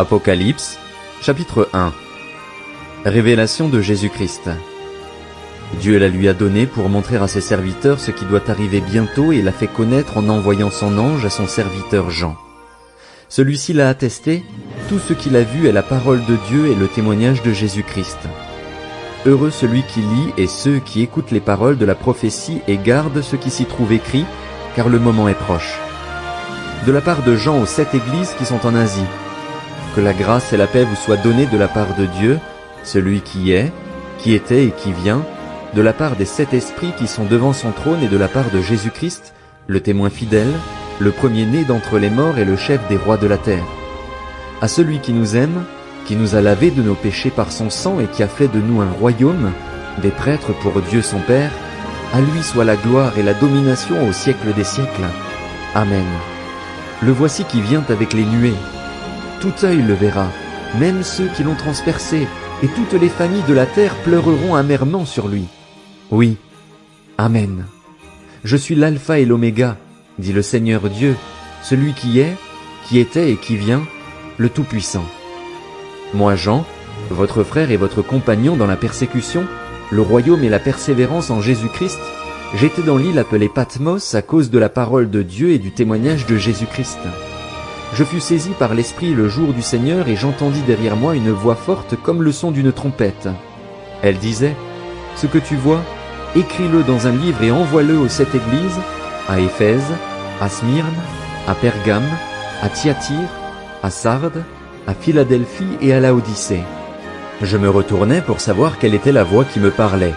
Apocalypse, chapitre 1. Révélation de Jésus-Christ. Dieu la lui a donnée pour montrer à ses serviteurs ce qui doit arriver bientôt et l'a fait connaître en envoyant son ange à son serviteur Jean. Celui-ci l'a attesté, tout ce qu'il a vu est la parole de Dieu et le témoignage de Jésus-Christ. Heureux celui qui lit et ceux qui écoutent les paroles de la prophétie et gardent ce qui s'y trouve écrit, car le moment est proche. De la part de Jean aux 7 églises qui sont en Asie. Que la grâce et la paix vous soient données de la part de Dieu, celui qui est, qui était et qui vient, de la part des 7 esprits qui sont devant son trône et de la part de Jésus-Christ, le témoin fidèle, le premier-né d'entre les morts et le chef des rois de la terre. À celui qui nous aime, qui nous a lavés de nos péchés par son sang et qui a fait de nous un royaume, des prêtres pour Dieu son Père, à lui soit la gloire et la domination au siècle des siècles. Amen. Le voici qui vient avec les nuées. Tout œil le verra, même ceux qui l'ont transpercé, et toutes les familles de la terre pleureront amèrement sur lui. Oui, Amen. Je suis l'alpha et l'oméga, dit le Seigneur Dieu, celui qui est, qui était et qui vient, le Tout-Puissant. Moi Jean, votre frère et votre compagnon dans la persécution, le royaume et la persévérance en Jésus-Christ, j'étais dans l'île appelée Patmos à cause de la parole de Dieu et du témoignage de Jésus-Christ. Je fus saisi par l'Esprit le jour du Seigneur et j'entendis derrière moi une voix forte comme le son d'une trompette. Elle disait, « Ce que tu vois, écris-le dans un livre et envoie-le aux 7 églises, à Éphèse, à Smyrne, à Pergame, à Thyatire, à Sardes, à Philadelphie et à Laodicée. » Je me retournai pour savoir quelle était la voix qui me parlait.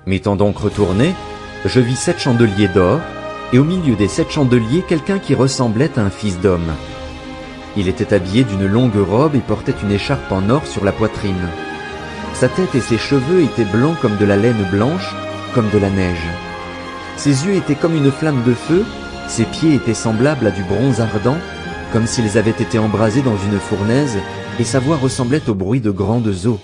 M'étant donc retourné, je vis 7 chandeliers d'or, et au milieu des 7 chandeliers quelqu'un qui ressemblait à un fils d'homme. Il était habillé d'une longue robe et portait une écharpe en or sur la poitrine. Sa tête et ses cheveux étaient blancs comme de la laine blanche, comme de la neige. Ses yeux étaient comme une flamme de feu, ses pieds étaient semblables à du bronze ardent, comme s'ils avaient été embrasés dans une fournaise, et sa voix ressemblait au bruit de grandes eaux.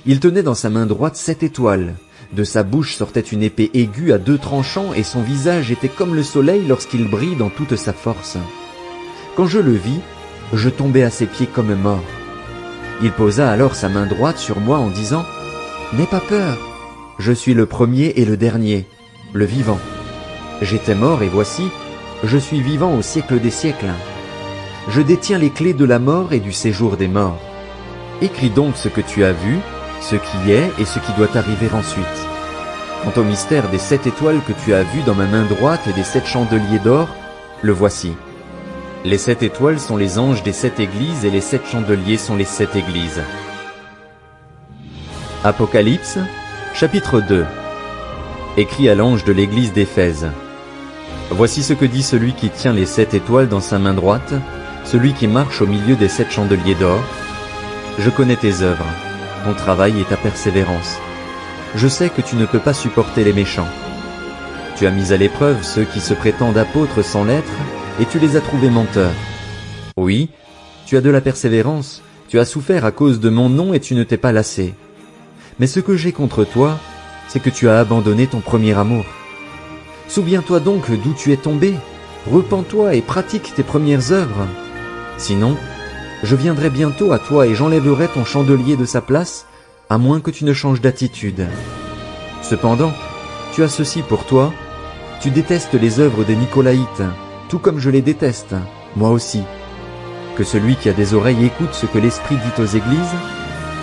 Il tenait dans sa main droite 7 étoiles. De sa bouche sortait une épée aiguë à 2 tranchants, et son visage était comme le soleil lorsqu'il brille dans toute sa force. Quand je le vis, je tombai à ses pieds comme mort. Il posa alors sa main droite sur moi en disant, « N'aie pas peur, je suis le premier et le dernier, le vivant. J'étais mort et voici, je suis vivant au siècle des siècles. Je détiens les clés de la mort et du séjour des morts. Écris donc ce que tu as vu, ce qui est et ce qui doit arriver ensuite. Quant au mystère des 7 étoiles que tu as vues dans ma main droite et des 7 chandeliers d'or, le voici. Les 7 étoiles sont les anges des 7 églises et les 7 chandeliers sont les 7 églises. Apocalypse, chapitre 2. Écrit à l'ange de l'église d'Éphèse. Voici ce que dit celui qui tient les 7 étoiles dans sa main droite, celui qui marche au milieu des 7 chandeliers d'or. Je connais tes œuvres, ton travail et ta persévérance. Je sais que tu ne peux pas supporter les méchants. Tu as mis à l'épreuve ceux qui se prétendent apôtres sans l'être, et tu les as trouvés menteurs. Oui, tu as de la persévérance, tu as souffert à cause de mon nom et tu ne t'es pas lassé. Mais ce que j'ai contre toi, c'est que tu as abandonné ton premier amour. Souviens-toi donc d'où tu es tombé, repens-toi et pratique tes premières œuvres. Sinon, je viendrai bientôt à toi et j'enlèverai ton chandelier de sa place, à moins que tu ne changes d'attitude. Cependant, tu as ceci pour toi, tu détestes les œuvres des Nicolaïtes, tout comme je les déteste, moi aussi. Que celui qui a des oreilles écoute ce que l'Esprit dit aux églises.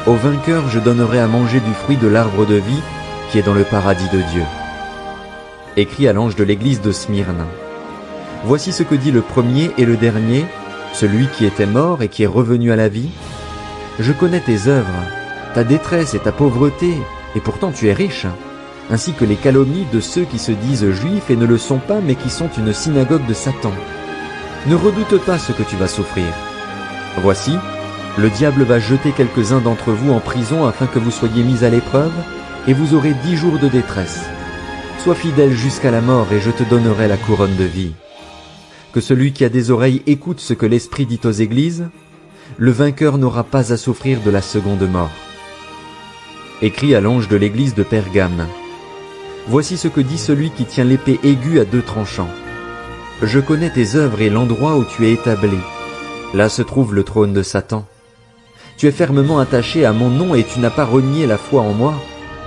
Au vainqueur je donnerai à manger du fruit de l'arbre de vie, qui est dans le paradis de Dieu. Écrit à l'ange de l'église de Smyrne. Voici ce que dit le premier et le dernier, celui qui était mort et qui est revenu à la vie. Je connais tes œuvres, ta détresse et ta pauvreté, et pourtant tu es riche, ainsi que les calomnies de ceux qui se disent juifs et ne le sont pas, mais qui sont une synagogue de Satan. Ne redoute pas ce que tu vas souffrir. Voici, le diable va jeter quelques-uns d'entre vous en prison afin que vous soyez mis à l'épreuve, et vous aurez 10 jours de détresse. Sois fidèle jusqu'à la mort, et je te donnerai la couronne de vie. Que celui qui a des oreilles écoute ce que l'Esprit dit aux églises. Le vainqueur n'aura pas à souffrir de la seconde mort. Écrit à l'ange de l'église de Pergame. Voici ce que dit celui qui tient l'épée aiguë à 2 tranchants. Je connais tes œuvres et l'endroit où tu es établi. Là se trouve le trône de Satan. Tu es fermement attaché à mon nom et tu n'as pas renié la foi en moi,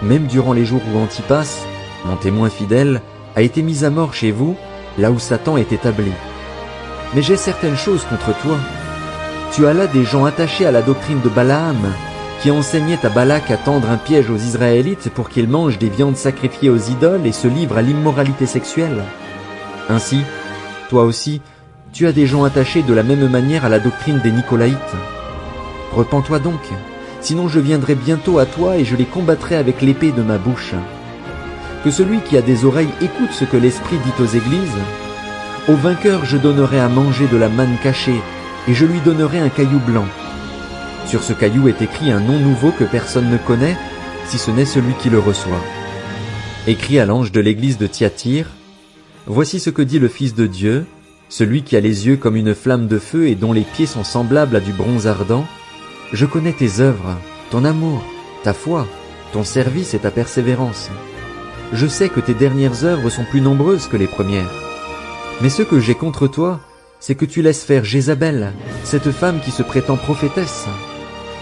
même durant les jours où Antipas, mon témoin fidèle, a été mis à mort chez vous, là où Satan est établi. Mais j'ai certaines choses contre toi. Tu as là des gens attachés à la doctrine de Balaam, qui enseignait à Balak à tendre un piège aux Israélites pour qu'ils mangent des viandes sacrifiées aux idoles et se livrent à l'immoralité sexuelle. Ainsi, toi aussi, tu as des gens attachés de la même manière à la doctrine des Nicolaïtes. Repens-toi donc, sinon je viendrai bientôt à toi et je les combattrai avec l'épée de ma bouche. Que celui qui a des oreilles écoute ce que l'Esprit dit aux églises. Au vainqueur je donnerai à manger de la manne cachée, et je lui donnerai un caillou blanc. Sur ce caillou est écrit un nom nouveau que personne ne connaît, si ce n'est celui qui le reçoit. Écrit à l'ange de l'église de Thyatire, voici ce que dit le Fils de Dieu, celui qui a les yeux comme une flamme de feu et dont les pieds sont semblables à du bronze ardent. Je connais tes œuvres, ton amour, ta foi, ton service et ta persévérance. Je sais que tes dernières œuvres sont plus nombreuses que les premières. Mais ce que j'ai contre toi, c'est que tu laisses faire Jézabel, cette femme qui se prétend prophétesse.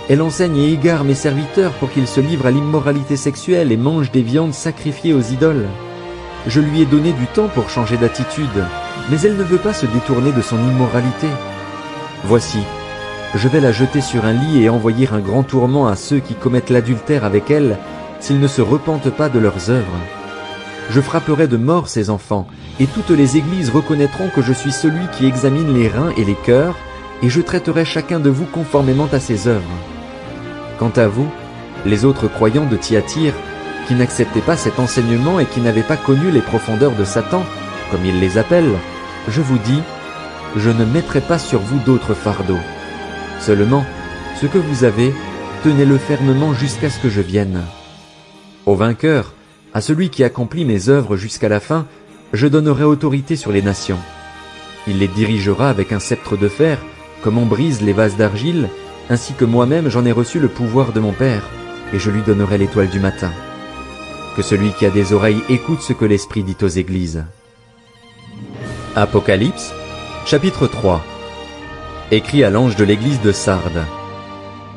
Elle enseigne et égare mes serviteurs pour qu'ils se livrent à l'immoralité sexuelle et mangent des viandes sacrifiées aux idoles. Je lui ai donné du temps pour changer d'attitude, mais elle ne veut pas se détourner de son immoralité. Voici, je vais la jeter sur un lit et envoyer un grand tourment à ceux qui commettent l'adultère avec elle, s'ils ne se repentent pas de leurs œuvres. Je frapperai de mort ses enfants, et toutes les églises reconnaîtront que je suis celui qui examine les reins et les cœurs, et je traiterai chacun de vous conformément à ses œuvres. Quant à vous, les autres croyants de Thyatire, qui n'acceptaient pas cet enseignement et qui n'avaient pas connu les profondeurs de Satan, comme il les appelle, je vous dis, je ne mettrai pas sur vous d'autres fardeaux. Seulement, ce que vous avez, tenez-le fermement jusqu'à ce que je vienne. Au vainqueur, à celui qui accomplit mes œuvres jusqu'à la fin, je donnerai autorité sur les nations. Il les dirigera avec un sceptre de fer, comme on brise les vases d'argile, ainsi que moi-même j'en ai reçu le pouvoir de mon Père, et je lui donnerai l'étoile du matin. Que celui qui a des oreilles écoute ce que l'Esprit dit aux églises. Apocalypse, chapitre 3. Écrit à l'ange de l'église de Sardes.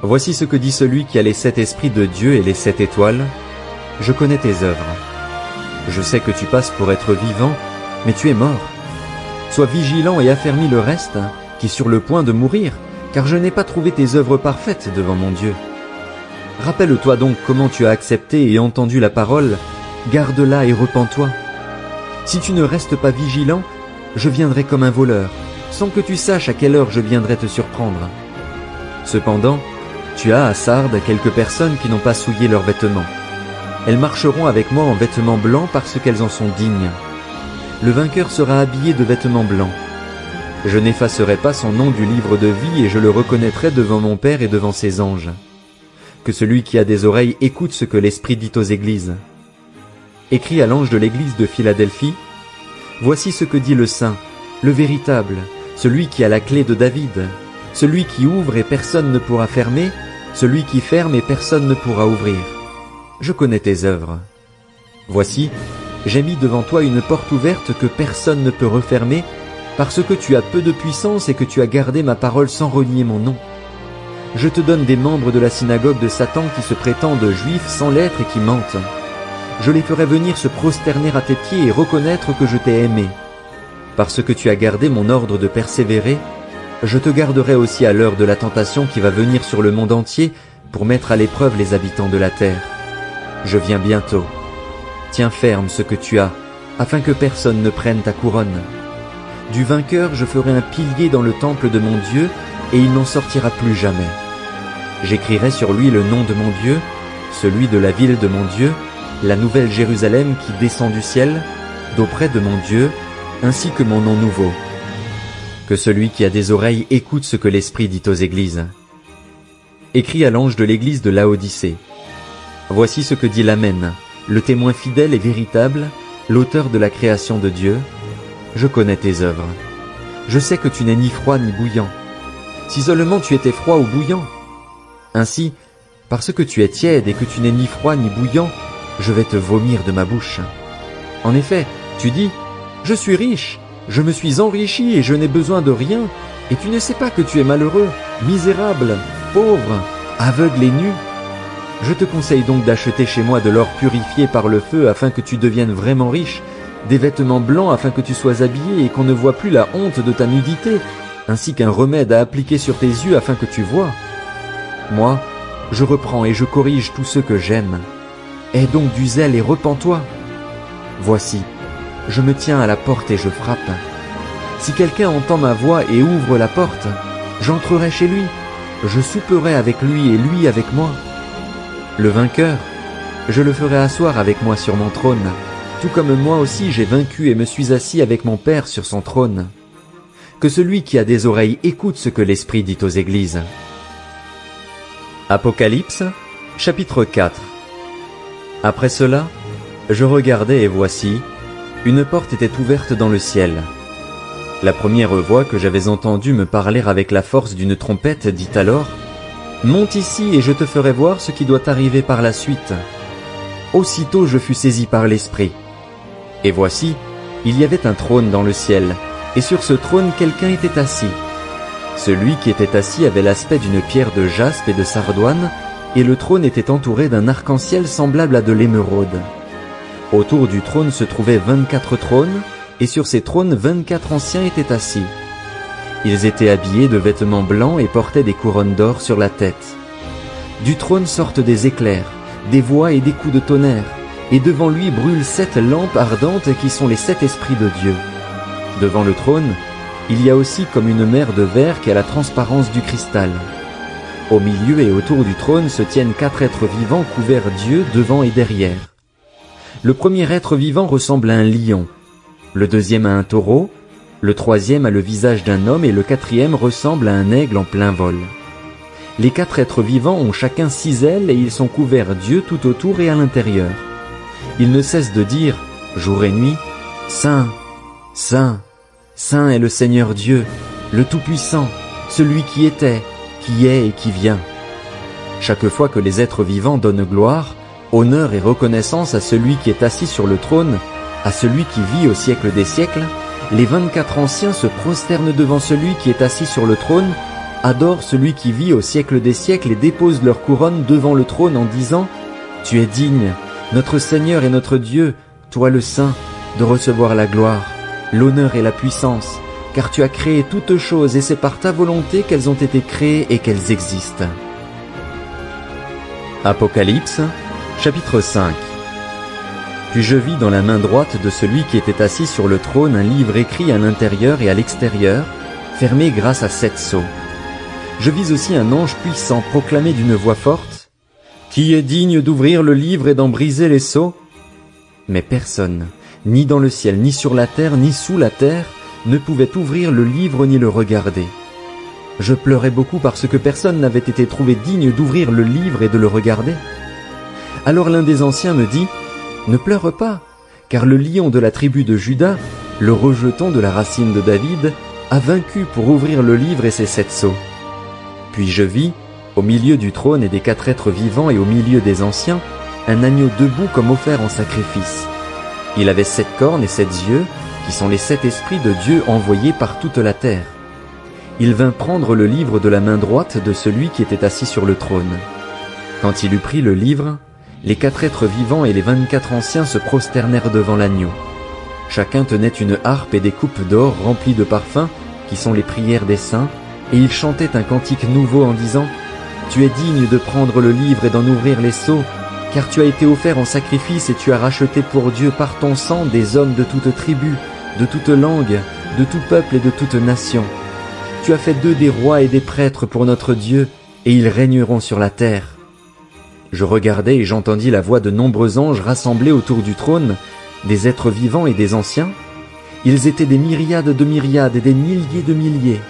Voici ce que dit celui qui a les 7 esprits de Dieu et les 7 étoiles. Je connais tes œuvres. Je sais que tu passes pour être vivant, mais tu es mort. Sois vigilant et affermis le reste, qui est sur le point de mourir, car je n'ai pas trouvé tes œuvres parfaites devant mon Dieu. Rappelle-toi donc comment tu as accepté et entendu la parole, garde-la et repens-toi. Si tu ne restes pas vigilant, je viendrai comme un voleur, sans que tu saches à quelle heure je viendrai te surprendre. Cependant, tu as à Sardes quelques personnes qui n'ont pas souillé leurs vêtements. Elles marcheront avec moi en vêtements blancs parce qu'elles en sont dignes. Le vainqueur sera habillé de vêtements blancs. Je n'effacerai pas son nom du livre de vie et je le reconnaîtrai devant mon Père et devant ses anges. Que celui qui a des oreilles écoute ce que l'Esprit dit aux églises. Écrit à l'ange de l'église de Philadelphie, voici ce que dit le Saint, le véritable, celui qui a la clé de David, celui qui ouvre et personne ne pourra fermer, celui qui ferme et personne ne pourra ouvrir. Je connais tes œuvres. Voici, j'ai mis devant toi une porte ouverte que personne ne peut refermer, parce que tu as peu de puissance et que tu as gardé ma parole sans renier mon nom. Je te donne des membres de la synagogue de Satan qui se prétendent juifs sans l'être et qui mentent. Je les ferai venir se prosterner à tes pieds et reconnaître que je t'ai aimé. Parce que tu as gardé mon ordre de persévérer, je te garderai aussi à l'heure de la tentation qui va venir sur le monde entier pour mettre à l'épreuve les habitants de la terre. Je viens bientôt. Tiens ferme ce que tu as, afin que personne ne prenne ta couronne. Du vainqueur je ferai un pilier dans le temple de mon Dieu, et il n'en sortira plus jamais. J'écrirai sur lui le nom de mon Dieu, celui de la ville de mon Dieu, la nouvelle Jérusalem qui descend du ciel, d'auprès de mon Dieu, ainsi que mon nom nouveau. Que celui qui a des oreilles écoute ce que l'Esprit dit aux églises. Écrit à l'ange de l'église de Laodicée. Voici ce que dit l'Amen, le témoin fidèle et véritable, l'auteur de la création de Dieu. Je connais tes œuvres. Je sais que tu n'es ni froid ni bouillant. Si seulement tu étais froid ou bouillant. Ainsi, parce que tu es tiède et que tu n'es ni froid ni bouillant, je vais te vomir de ma bouche. En effet, tu dis, je suis riche, je me suis enrichi et je n'ai besoin de rien, Et tu ne sais pas que tu es malheureux, misérable, pauvre, aveugle et nu? Je te conseille donc d'acheter chez moi de l'or purifié par le feu afin que tu deviennes vraiment riche, des vêtements blancs afin que tu sois habillé et qu'on ne voie plus la honte de ta nudité, ainsi qu'un remède à appliquer sur tes yeux afin que tu vois. Moi, je reprends et je corrige tous ceux que j'aime. Aie donc du zèle et repens-toi. Voici, je me tiens à la porte et je frappe. Si quelqu'un entend ma voix et ouvre la porte, j'entrerai chez lui, je souperai avec lui et lui avec moi. Le vainqueur, je le ferai asseoir avec moi sur mon trône, tout comme moi aussi j'ai vaincu et me suis assis avec mon Père sur son trône. Que celui qui a des oreilles écoute ce que l'Esprit dit aux églises. Apocalypse, chapitre 4. Après cela, je regardai et voici, une porte était ouverte dans le ciel. La première voix que j'avais entendue me parler avec la force d'une trompette dit alors, « Monte ici et je te ferai voir ce qui doit arriver par la suite. » Aussitôt je fus saisi par l'Esprit. Et voici, il y avait un trône dans le ciel, et sur ce trône quelqu'un était assis. Celui qui était assis avait l'aspect d'une pierre de jaspe et de sardoine, et le trône était entouré d'un arc-en-ciel semblable à de l'émeraude. Autour du trône se trouvaient 24 trônes, et sur ces trônes 24 anciens étaient assis. Ils étaient habillés de vêtements blancs et portaient des couronnes d'or sur la tête. Du trône sortent des éclairs, des voix et des coups de tonnerre, et devant lui brûlent 7 lampes ardentes qui sont les 7 esprits de Dieu. Devant le trône, il y a aussi comme une mer de verre qui a la transparence du cristal. Au milieu et autour du trône se tiennent 4 êtres vivants couverts d'yeux devant et derrière. Le premier être vivant ressemble à un lion, le deuxième à un taureau, le troisième a le visage d'un homme et le quatrième ressemble à un aigle en plein vol. Les 4 êtres vivants ont chacun 6 ailes et ils sont couverts d'yeux tout autour et à l'intérieur. Ils ne cessent de dire, jour et nuit, « Saint, Saint, Saint est le Seigneur Dieu, le Tout-Puissant, celui qui était, qui est et qui vient. » Chaque fois que les êtres vivants donnent gloire, honneur et reconnaissance à celui qui est assis sur le trône, à celui qui vit au siècle des siècles, les 24 anciens se prosternent devant celui qui est assis sur le trône, adorent celui qui vit au siècle des siècles et déposent leur couronne devant le trône en disant « Tu es digne, notre Seigneur et notre Dieu, toi le Saint, de recevoir la gloire, l'honneur et la puissance, car tu as créé toutes choses et c'est par ta volonté qu'elles ont été créées et qu'elles existent. » Apocalypse, chapitre 5. Puis je vis dans la main droite de celui qui était assis sur le trône un livre écrit à l'intérieur et à l'extérieur, fermé grâce à 7 sceaux. Je vis aussi un ange puissant proclamer d'une voix forte, « Qui est digne d'ouvrir le livre et d'en briser les sceaux ?» Mais personne, ni dans le ciel, ni sur la terre, ni sous la terre, ne pouvait ouvrir le livre ni le regarder. Je pleurais beaucoup parce que personne n'avait été trouvé digne d'ouvrir le livre et de le regarder. Alors l'un des anciens me dit, « Ne pleure pas, car le lion de la tribu de Juda, le rejeton de la racine de David, a vaincu pour ouvrir le livre et ses 7 sceaux. » Puis je vis, au milieu du trône et des 4 êtres vivants et au milieu des anciens, un agneau debout comme offert en sacrifice. Il avait 7 cornes et 7 yeux, qui sont les 7 esprits de Dieu envoyés par toute la terre. Il vint prendre le livre de la main droite de celui qui était assis sur le trône. Quand il eut pris le livre, les 4 êtres vivants et les 24 anciens se prosternèrent devant l'agneau. Chacun tenait une harpe et des coupes d'or remplies de parfums, qui sont les prières des saints, et ils chantaient un cantique nouveau en disant « Tu es digne de prendre le livre et d'en ouvrir les sceaux, car tu as été offert en sacrifice et tu as racheté pour Dieu par ton sang des hommes de toute tribu, de toute langue, de tout peuple et de toute nation. Tu as fait d'eux des rois et des prêtres pour notre Dieu, et ils régneront sur la terre. » Je regardai et j'entendis la voix de nombreux anges rassemblés autour du trône, des êtres vivants et des anciens. Ils étaient des myriades de myriades et des milliers de milliers.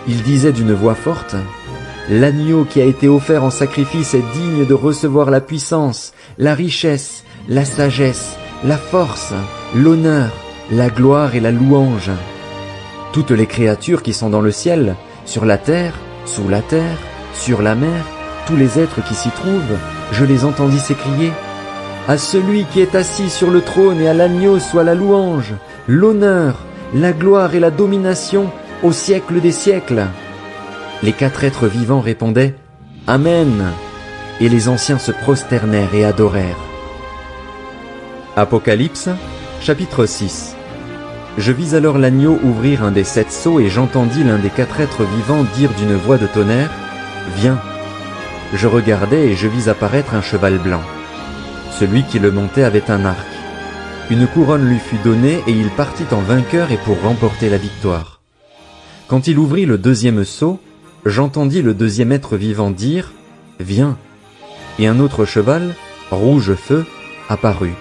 Ils disaient d'une voix forte, « L'agneau qui a été offert en sacrifice est digne de recevoir la puissance, la richesse, la sagesse, la force, l'honneur, la gloire et la louange. » Toutes les créatures qui sont dans le ciel, sur la terre, sous la terre, sur la mer, tous les êtres qui s'y trouvent, je les entendis s'écrier, « À celui qui est assis sur le trône et à l'agneau soit la louange, l'honneur, la gloire et la domination au siècle des siècles. Les 4 êtres vivants répondaient « Amen » et les anciens se prosternèrent et adorèrent. Apocalypse, chapitre 6. Je vis alors l'agneau ouvrir un des 7 sceaux et j'entendis l'un des 4 êtres vivants dire d'une voix de tonnerre « Viens ». Je regardai et je vis apparaître un cheval blanc. Celui qui le montait avait un arc. Une couronne lui fut donnée et il partit en vainqueur et pour remporter la victoire. Quand il ouvrit le 2e sceau, j'entendis le 2e être vivant dire « Viens ». Et un autre cheval, rouge feu, apparut.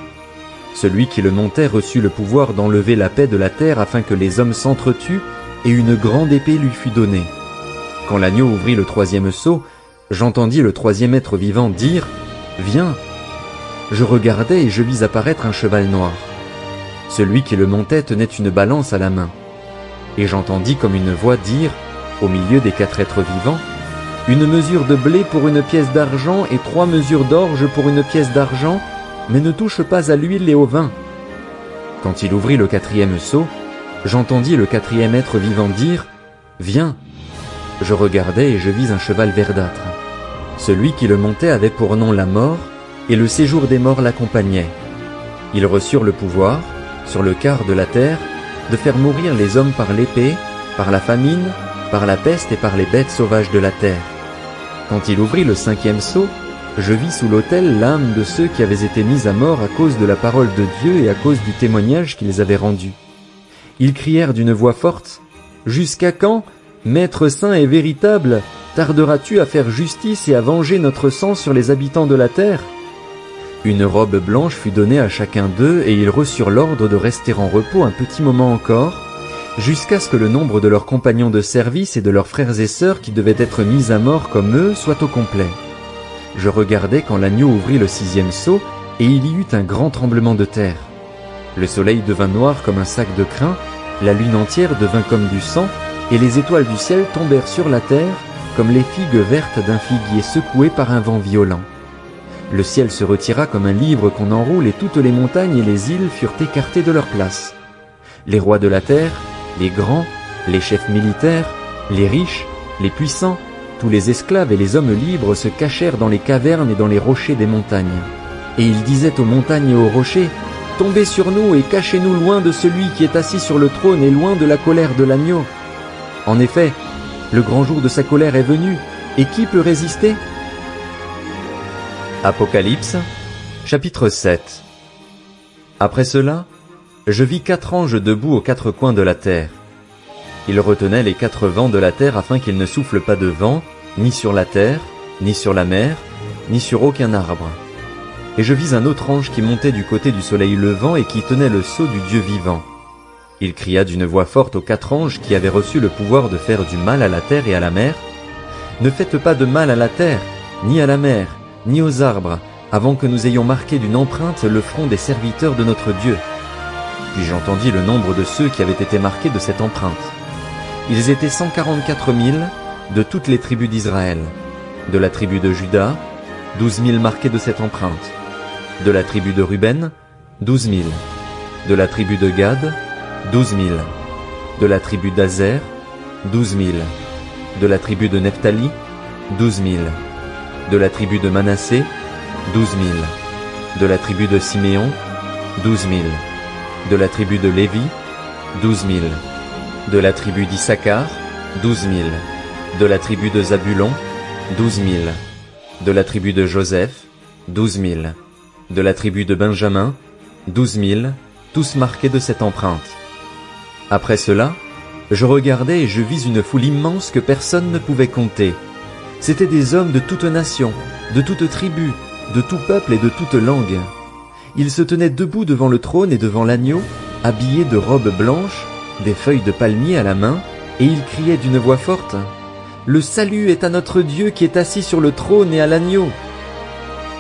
Celui qui le montait reçut le pouvoir d'enlever la paix de la terre afin que les hommes s'entretuent, et une grande épée lui fut donnée. Quand l'agneau ouvrit le 3e sceau, j'entendis le 3e être vivant dire « Viens ». Je regardai et je vis apparaître un cheval noir. Celui qui le montait tenait une balance à la main. Et j'entendis comme une voix dire, au milieu des 4 êtres vivants, « Une mesure de blé pour une pièce d'argent et 3 mesures d'orge pour une pièce d'argent, mais ne touche pas à l'huile et au vin. » Quand il ouvrit le 4e sceau, j'entendis le 4e être vivant dire, « Viens ». Je regardai et je vis un cheval verdâtre. Celui qui le montait avait pour nom la mort, et le séjour des morts l'accompagnait. Ils reçurent le pouvoir, sur le quart de la terre, de faire mourir les hommes par l'épée, par la famine, par la peste et par les bêtes sauvages de la terre. Quand il ouvrit le 5e sceau, je vis sous l'autel l'âme de ceux qui avaient été mis à mort à cause de la parole de Dieu et à cause du témoignage qu'ils avaient rendu. Ils crièrent d'une voix forte, « Jusqu'à quand, Maître saint et véritable, tarderas-tu à faire justice et à venger notre sang sur les habitants de la terre ?» Une robe blanche fut donnée à chacun d'eux et ils reçurent l'ordre de rester en repos un petit moment encore, jusqu'à ce que le nombre de leurs compagnons de service et de leurs frères et sœurs qui devaient être mis à mort comme eux soit au complet. Je regardai quand l'agneau ouvrit le 6e sceau et il y eut un grand tremblement de terre. Le soleil devint noir comme un sac de crin, la lune entière devint comme du sang, et les étoiles du ciel tombèrent sur la terre comme les figues vertes d'un figuier secoué par un vent violent. Le ciel se retira comme un livre qu'on enroule et toutes les montagnes et les îles furent écartées de leur place. Les rois de la terre, les grands, les chefs militaires, les riches, les puissants, tous les esclaves et les hommes libres se cachèrent dans les cavernes et dans les rochers des montagnes. Et ils disaient aux montagnes et aux rochers, « Tombez sur nous et cachez-nous loin de celui qui est assis sur le trône et loin de la colère de l'agneau. » En effet, le grand jour de sa colère est venu, et qui peut résister ? Apocalypse, chapitre 7. Après cela, je vis 4 anges debout aux 4 coins de la terre. Ils retenaient les 4 vents de la terre afin qu'il ne souffle pas de vent, ni sur la terre, ni sur la mer, ni sur aucun arbre. Et je vis un autre ange qui montait du côté du soleil levant et qui tenait le sceau du Dieu vivant. Il cria d'une voix forte aux 4 anges qui avaient reçu le pouvoir de faire du mal à la terre et à la mer, « Ne faites pas de mal à la terre, ni à la mer, ni aux arbres, avant que nous ayons marqué d'une empreinte le front des serviteurs de notre Dieu. » Puis j'entendis le nombre de ceux qui avaient été marqués de cette empreinte. Ils étaient 144 000 de toutes les tribus d'Israël. De la tribu de Juda, 12 000 marqués de cette empreinte. De la tribu de Ruben, 12 000. De la tribu de Gad, 12 000. De la tribu d'Azer, 12 000. De la tribu de Nephtali, 12 000. De la tribu de Manassé, 12 000. De la tribu de Siméon, 12 000. De la tribu de Lévi, 12 000. De la tribu d'Issachar, 12 000. De la tribu de Zabulon, 12 000. De la tribu de Joseph, 12 000. De la tribu de Benjamin, 12 000, tous marqués de cette empreinte. Après cela, je regardai et je vis une foule immense que personne ne pouvait compter. C'étaient des hommes de toute nation, de toute tribu, de tout peuple et de toute langue. Ils se tenaient debout devant le trône et devant l'agneau, habillés de robes blanches, des feuilles de palmier à la main, et ils criaient d'une voix forte, « Le salut est à notre Dieu qui est assis sur le trône et à l'agneau !»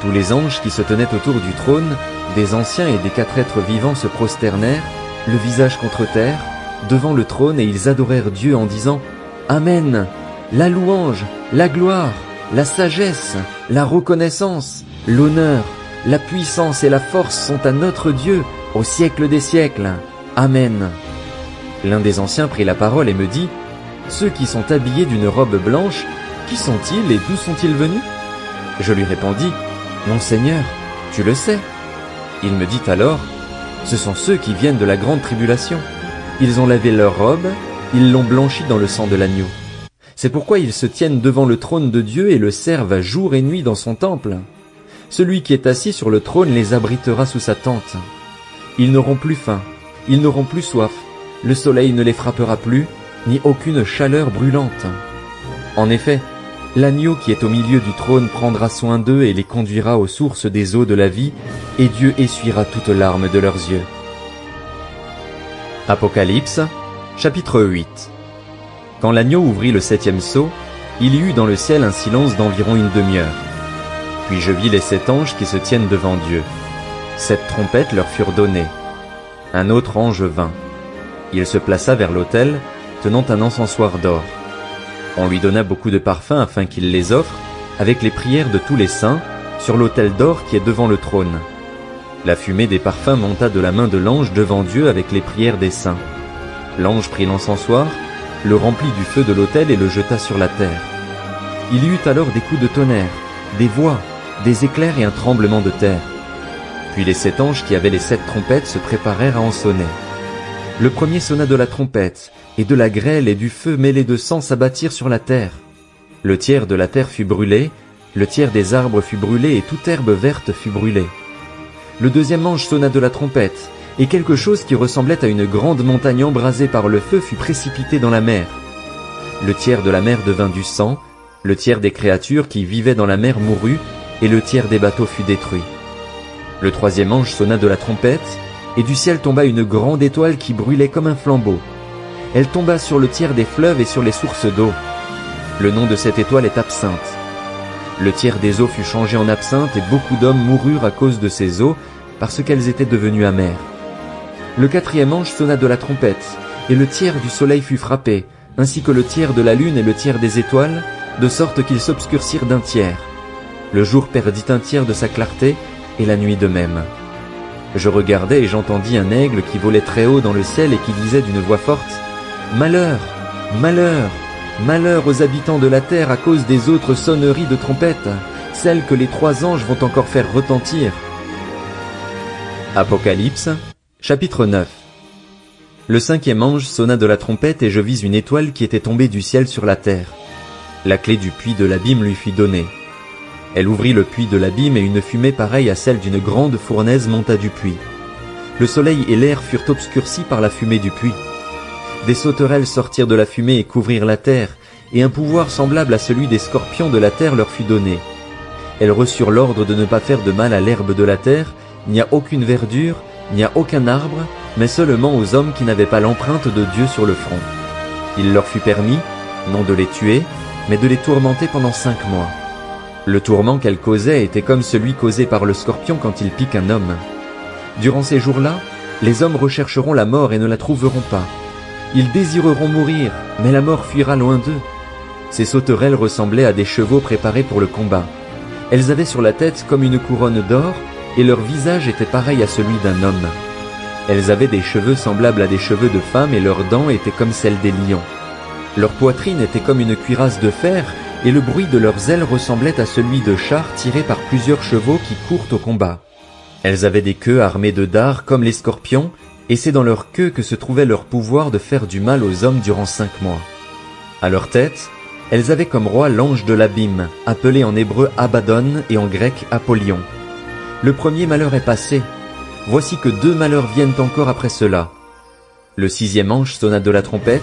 Tous les anges qui se tenaient autour du trône, des anciens et des 4 êtres vivants se prosternèrent, le visage contre terre, devant le trône et ils adorèrent Dieu en disant « Amen ! La louange, la gloire, la sagesse, la reconnaissance, l'honneur, la puissance et la force sont à notre Dieu au siècle des siècles. Amen. » L'un des anciens prit la parole et me dit ceux qui sont habillés d'une robe blanche, qui sont-ils et d'où sont-ils venus? Je lui répondis, Mon Seigneur, tu le sais. Il me dit alors, Ce sont ceux qui viennent de la grande tribulation. Ils ont lavé leur robe, ils l'ont blanchie dans le sang de l'agneau. C'est pourquoi ils se tiennent devant le trône de Dieu et le servent jour et nuit dans son temple. Celui qui est assis sur le trône les abritera sous sa tente. Ils n'auront plus faim, ils n'auront plus soif, le soleil ne les frappera plus, ni aucune chaleur brûlante. En effet, l'agneau qui est au milieu du trône prendra soin d'eux et les conduira aux sources des eaux de la vie, et Dieu essuiera toute larme de leurs yeux. Apocalypse, chapitre 8. Quand l'agneau ouvrit le 7e sceau, il y eut dans le ciel un silence d'environ une demi-heure. Puis je vis les 7 anges qui se tiennent devant Dieu. 7 trompettes leur furent données. Un autre ange vint. Il se plaça vers l'autel, tenant un encensoir d'or. On lui donna beaucoup de parfums afin qu'il les offre, avec les prières de tous les saints, sur l'autel d'or qui est devant le trône. La fumée des parfums monta de la main de l'ange devant Dieu avec les prières des saints. L'ange prit l'encensoir, le remplit du feu de l'autel et le jeta sur la terre. Il y eut alors des coups de tonnerre, des voix, des éclairs et un tremblement de terre. Puis les 7 anges qui avaient les 7 trompettes se préparèrent à en sonner. Le premier sonna de la trompette, et de la grêle et du feu mêlés de sang s'abattirent sur la terre. Le tiers de la terre fut brûlé, le tiers des arbres fut brûlé et toute herbe verte fut brûlée. Le deuxième ange sonna de la trompette, et quelque chose qui ressemblait à une grande montagne embrasée par le feu fut précipité dans la mer. Le tiers de la mer devint du sang, le tiers des créatures qui vivaient dans la mer mourut, et le tiers des bateaux fut détruit. Le troisième ange sonna de la trompette, et du ciel tomba une grande étoile qui brûlait comme un flambeau. Elle tomba sur le tiers des fleuves et sur les sources d'eau. Le nom de cette étoile est Absinthe. Le tiers des eaux fut changé en absinthe et beaucoup d'hommes moururent à cause de ces eaux, parce qu'elles étaient devenues amères. Le quatrième ange sonna de la trompette, et le tiers du soleil fut frappé, ainsi que le tiers de la lune et le tiers des étoiles, de sorte qu'ils s'obscurcirent d'un tiers. Le jour perdit un tiers de sa clarté, et la nuit de même. Je regardais et j'entendis un aigle qui volait très haut dans le ciel et qui disait d'une voix forte, « Malheur, malheur, malheur aux habitants de la terre à cause des autres sonneries de trompettes, celles que les 3 anges vont encore faire retentir. » Apocalypse, chapitre 9. Le 5e ange sonna de la trompette et je vis une étoile qui était tombée du ciel sur la terre. La clé du puits de l'abîme lui fut donnée. Elle ouvrit le puits de l'abîme et une fumée pareille à celle d'une grande fournaise monta du puits. Le soleil et l'air furent obscurcis par la fumée du puits. Des sauterelles sortirent de la fumée et couvrirent la terre, et un pouvoir semblable à celui des scorpions de la terre leur fut donné. Elles reçurent l'ordre de ne pas faire de mal à l'herbe de la terre, ni à aucune verdure, ni à aucun arbre, mais seulement aux hommes qui n'avaient pas l'empreinte de Dieu sur le front. Il leur fut permis, non de les tuer, mais de les tourmenter pendant 5 mois. Le tourment qu'elles causaient était comme celui causé par le scorpion quand il pique un homme. Durant ces jours-là, les hommes rechercheront la mort et ne la trouveront pas. Ils désireront mourir, mais la mort fuira loin d'eux. Ces sauterelles ressemblaient à des chevaux préparés pour le combat. Elles avaient sur la tête comme une couronne d'or, et leur visage était pareil à celui d'un homme. Elles avaient des cheveux semblables à des cheveux de femme et leurs dents étaient comme celles des lions. Leur poitrine était comme une cuirasse de fer, et le bruit de leurs ailes ressemblait à celui de chars tirés par plusieurs chevaux qui courent au combat. Elles avaient des queues armées de dards comme les scorpions, et c'est dans leur queue que se trouvait leur pouvoir de faire du mal aux hommes durant 5 mois. À leur tête, elles avaient comme roi l'ange de l'abîme, appelé en hébreu Abaddon et en grec Apollyon. Le premier malheur est passé. Voici que 2 malheurs viennent encore après cela. Le 6e ange sonna de la trompette,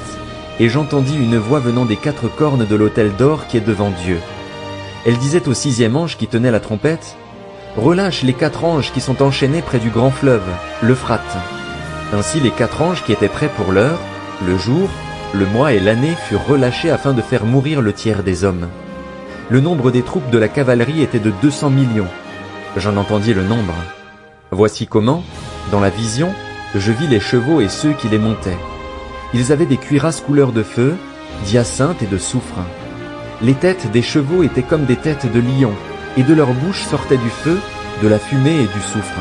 et j'entendis une voix venant des 4 cornes de l'autel d'or qui est devant Dieu. Elle disait au 6e ange qui tenait la trompette, « Relâche les 4 anges qui sont enchaînés près du grand fleuve, l'Euphrate. » Ainsi les 4 anges qui étaient prêts pour l'heure, le jour, le mois et l'année furent relâchés afin de faire mourir le tiers des hommes. Le nombre des troupes de la cavalerie était de 200 millions. J'en entendis le nombre. Voici comment, dans la vision, je vis les chevaux et ceux qui les montaient. Ils avaient des cuirasses couleur de feu, d'hyacinthe et de soufre. Les têtes des chevaux étaient comme des têtes de lions, et de leur bouche sortait du feu, de la fumée et du soufre.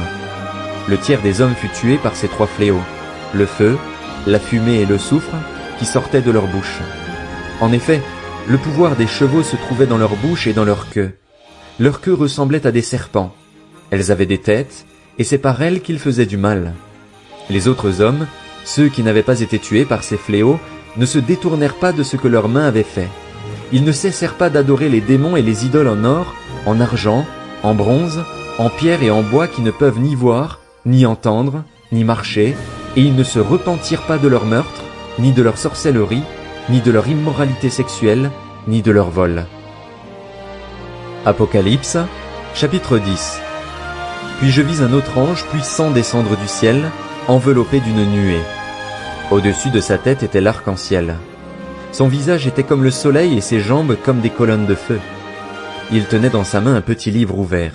Le tiers des hommes fut tué par ces 3 fléaux, le feu, la fumée et le soufre, qui sortaient de leur bouche. En effet, le pouvoir des chevaux se trouvait dans leur bouche et dans leur queue. Leur queue ressemblait à des serpents. Elles avaient des têtes, et c'est par elles qu'ils faisaient du mal. Les autres hommes, ceux qui n'avaient pas été tués par ces fléaux, ne se détournèrent pas de ce que leurs mains avaient fait. Ils ne cessèrent pas d'adorer les démons et les idoles en or, en argent, en bronze, en pierre et en bois qui ne peuvent ni voir, ni entendre, ni marcher, et ils ne se repentirent pas de leur meurtre, ni de leur sorcellerie, ni de leur immoralité sexuelle, ni de leur vol. Apocalypse, chapitre 10. Puis je vis un autre ange puissant descendre du ciel, enveloppé d'une nuée. Au-dessus de sa tête était l'arc-en-ciel. Son visage était comme le soleil et ses jambes comme des colonnes de feu. Il tenait dans sa main un petit livre ouvert.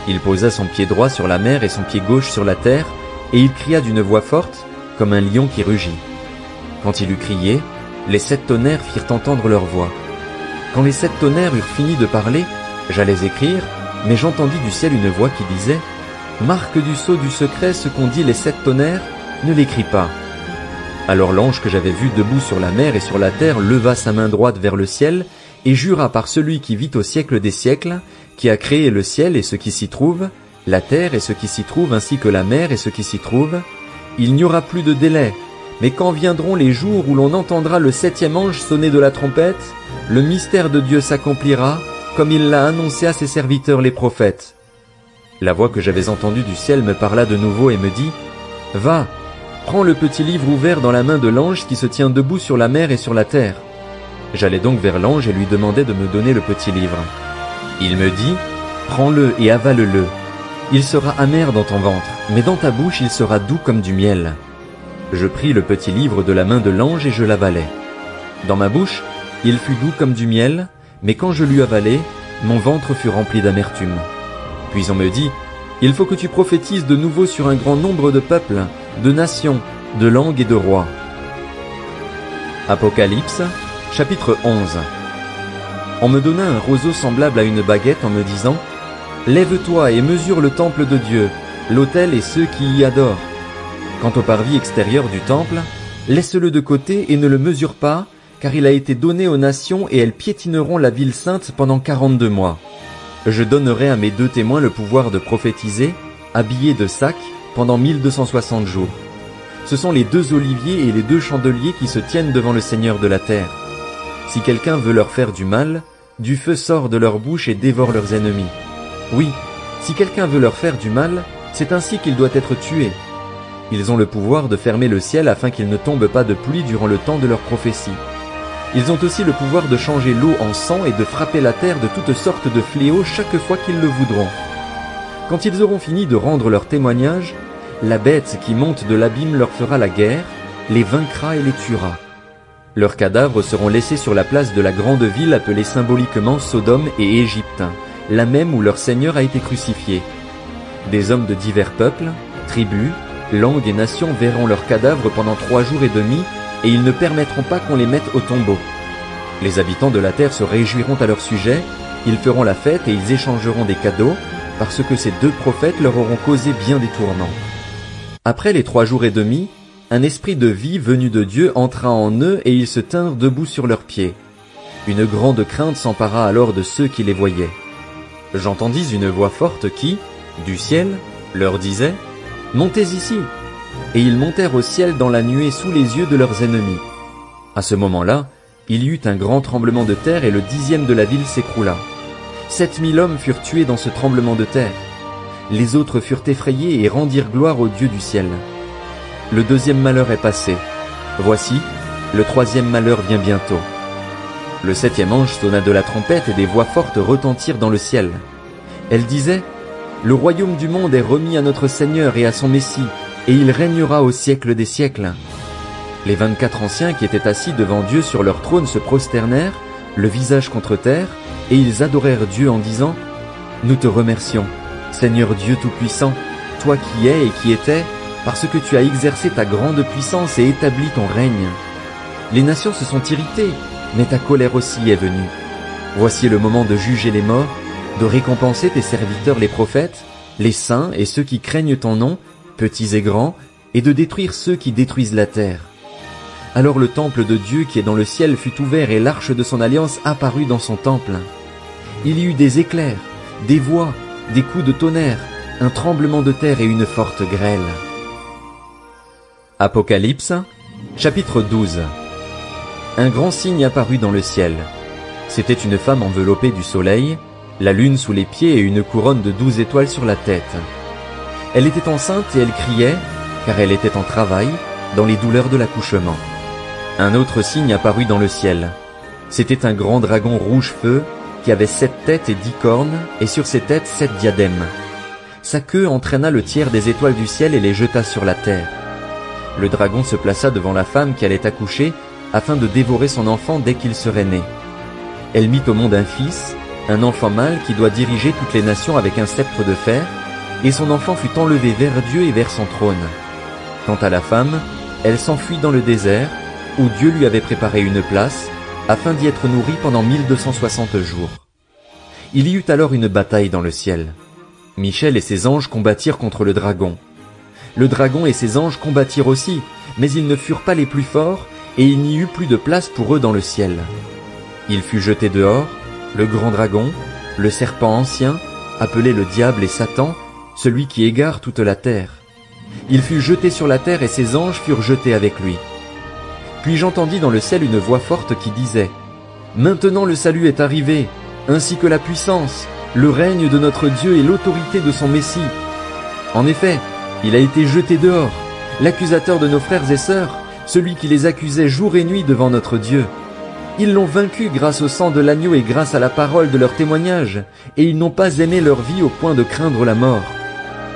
Il posa son pied droit sur la mer et son pied gauche sur la terre, et il cria d'une voix forte, comme un lion qui rugit. Quand il eut crié, les 7 tonnerres firent entendre leur voix. Quand les 7 tonnerres eurent fini de parler, j'allais écrire, mais j'entendis du ciel une voix qui disait « Marque du sceau du secret ce qu'ont dit les 7 tonnerres, ne l'écris pas. » Alors l'ange que j'avais vu debout sur la mer et sur la terre leva sa main droite vers le ciel et jura par celui qui vit au siècle des siècles, qui a créé le ciel et ce qui s'y trouve, la terre et ce qui s'y trouve ainsi que la mer et ce qui s'y trouve, il n'y aura plus de délai, mais quand viendront les jours où l'on entendra le 7e ange sonner de la trompette, le mystère de Dieu s'accomplira, comme il l'a annoncé à ses serviteurs les prophètes. La voix que j'avais entendue du ciel me parla de nouveau et me dit « Va, prends le petit livre ouvert dans la main de l'ange qui se tient debout sur la mer et sur la terre. » J'allai donc vers l'ange et lui demandai de me donner le petit livre. Il me dit « Prends-le et avale-le. Il sera amer dans ton ventre, mais dans ta bouche il sera doux comme du miel. » Je pris le petit livre de la main de l'ange et je l'avalai. Dans ma bouche, il fut doux comme du miel, mais quand je l'eus avalé, mon ventre fut rempli d'amertume. Puis on me dit, « Il faut que tu prophétises de nouveau sur un grand nombre de peuples, de nations, de langues et de rois. » Apocalypse, chapitre 11. On me donna un roseau semblable à une baguette en me disant, « Lève-toi et mesure le temple de Dieu, l'autel et ceux qui y adorent. Quant au parvis extérieur du temple, laisse-le de côté et ne le mesure pas, car il a été donné aux nations et elles piétineront la ville sainte pendant 42 mois. Je donnerai à mes 2 témoins le pouvoir de prophétiser, habillés de sacs, pendant 1260 jours. Ce sont les 2 oliviers et les 2 chandeliers qui se tiennent devant le Seigneur de la terre. Si quelqu'un veut leur faire du mal, du feu sort de leur bouche et dévore leurs ennemis. Oui, si quelqu'un veut leur faire du mal, c'est ainsi qu'il doit être tué. Ils ont le pouvoir de fermer le ciel afin qu'il ne tombe pas de pluie durant le temps de leur prophétie. Ils ont aussi le pouvoir de changer l'eau en sang et de frapper la terre de toutes sortes de fléaux chaque fois qu'ils le voudront. Quand ils auront fini de rendre leur témoignage, la bête qui monte de l'abîme leur fera la guerre, les vaincra et les tuera. Leurs cadavres seront laissés sur la place de la grande ville appelée symboliquement Sodome et Égypte, la même où leur Seigneur a été crucifié. Des hommes de divers peuples, tribus, langues et nations verront leurs cadavres pendant 3 jours et demi, et ils ne permettront pas qu'on les mette au tombeau. Les habitants de la terre se réjouiront à leur sujet, ils feront la fête et ils échangeront des cadeaux, parce que ces 2 prophètes leur auront causé bien des tourments. Après les 3 jours et demi, un esprit de vie venu de Dieu entra en eux et ils se tinrent debout sur leurs pieds. Une grande crainte s'empara alors de ceux qui les voyaient. J'entendis une voix forte qui, du ciel, leur disait « Montez ici !» Et ils montèrent au ciel dans la nuée sous les yeux de leurs ennemis. À ce moment-là, il y eut un grand tremblement de terre et le 10e de la ville s'écroula. 7000 hommes furent tués dans ce tremblement de terre. Les autres furent effrayés et rendirent gloire au Dieu du ciel. Le 2e malheur est passé. Voici, le 3e malheur vient bientôt. Le 7e ange sonna de la trompette et des voix fortes retentirent dans le ciel. Elles disaient « Le royaume du monde est remis à notre Seigneur et à son Messie, et il régnera au siècle des siècles. » Les 24 anciens qui étaient assis devant Dieu sur leur trône se prosternèrent, le visage contre terre, et ils adorèrent Dieu en disant « Nous te remercions, Seigneur Dieu Tout-Puissant, toi qui es et qui étais, parce que tu as exercé ta grande puissance et établi ton règne. Les nations se sont irritées, mais ta colère aussi est venue. Voici le moment de juger les morts, de récompenser tes serviteurs les prophètes, les saints et ceux qui craignent ton nom, petits et grands, et de détruire ceux qui détruisent la terre. Alors le temple de Dieu qui est dans le ciel fut ouvert et l'arche de son alliance apparut dans son temple. Il y eut des éclairs, des voix, des coups de tonnerre, un tremblement de terre et une forte grêle. Apocalypse, chapitre 12. Un grand signe apparut dans le ciel. C'était une femme enveloppée du soleil, la lune sous les pieds et une couronne de 12 étoiles sur la tête. Elle était enceinte et elle criait, car elle était en travail, dans les douleurs de l'accouchement. Un autre signe apparut dans le ciel. C'était un grand dragon rouge feu, qui avait 7 têtes et 10 cornes, et sur ses têtes 7 diadèmes. Sa queue entraîna le tiers des étoiles du ciel et les jeta sur la terre. Le dragon se plaça devant la femme qui allait accoucher, afin de dévorer son enfant dès qu'il serait né. Elle mit au monde un fils, un enfant mâle qui doit diriger toutes les nations avec un sceptre de fer, et son enfant fut enlevé vers Dieu et vers son trône. Quant à la femme, elle s'enfuit dans le désert, où Dieu lui avait préparé une place, afin d'y être nourrie pendant 1260 jours. Il y eut alors une bataille dans le ciel. Michel et ses anges combattirent contre le dragon. Le dragon et ses anges combattirent aussi, mais ils ne furent pas les plus forts, et il n'y eut plus de place pour eux dans le ciel. Il fut jeté dehors, le grand dragon, le serpent ancien, appelé le diable et Satan, celui qui égare toute la terre. Il fut jeté sur la terre et ses anges furent jetés avec lui. Puis j'entendis dans le ciel une voix forte qui disait « Maintenant le salut est arrivé, ainsi que la puissance, le règne de notre Dieu et l'autorité de son Messie. En effet, il a été jeté dehors, l'accusateur de nos frères et sœurs, celui qui les accusait jour et nuit devant notre Dieu. Ils l'ont vaincu grâce au sang de l'agneau et grâce à la parole de leur témoignage, et ils n'ont pas aimé leur vie au point de craindre la mort.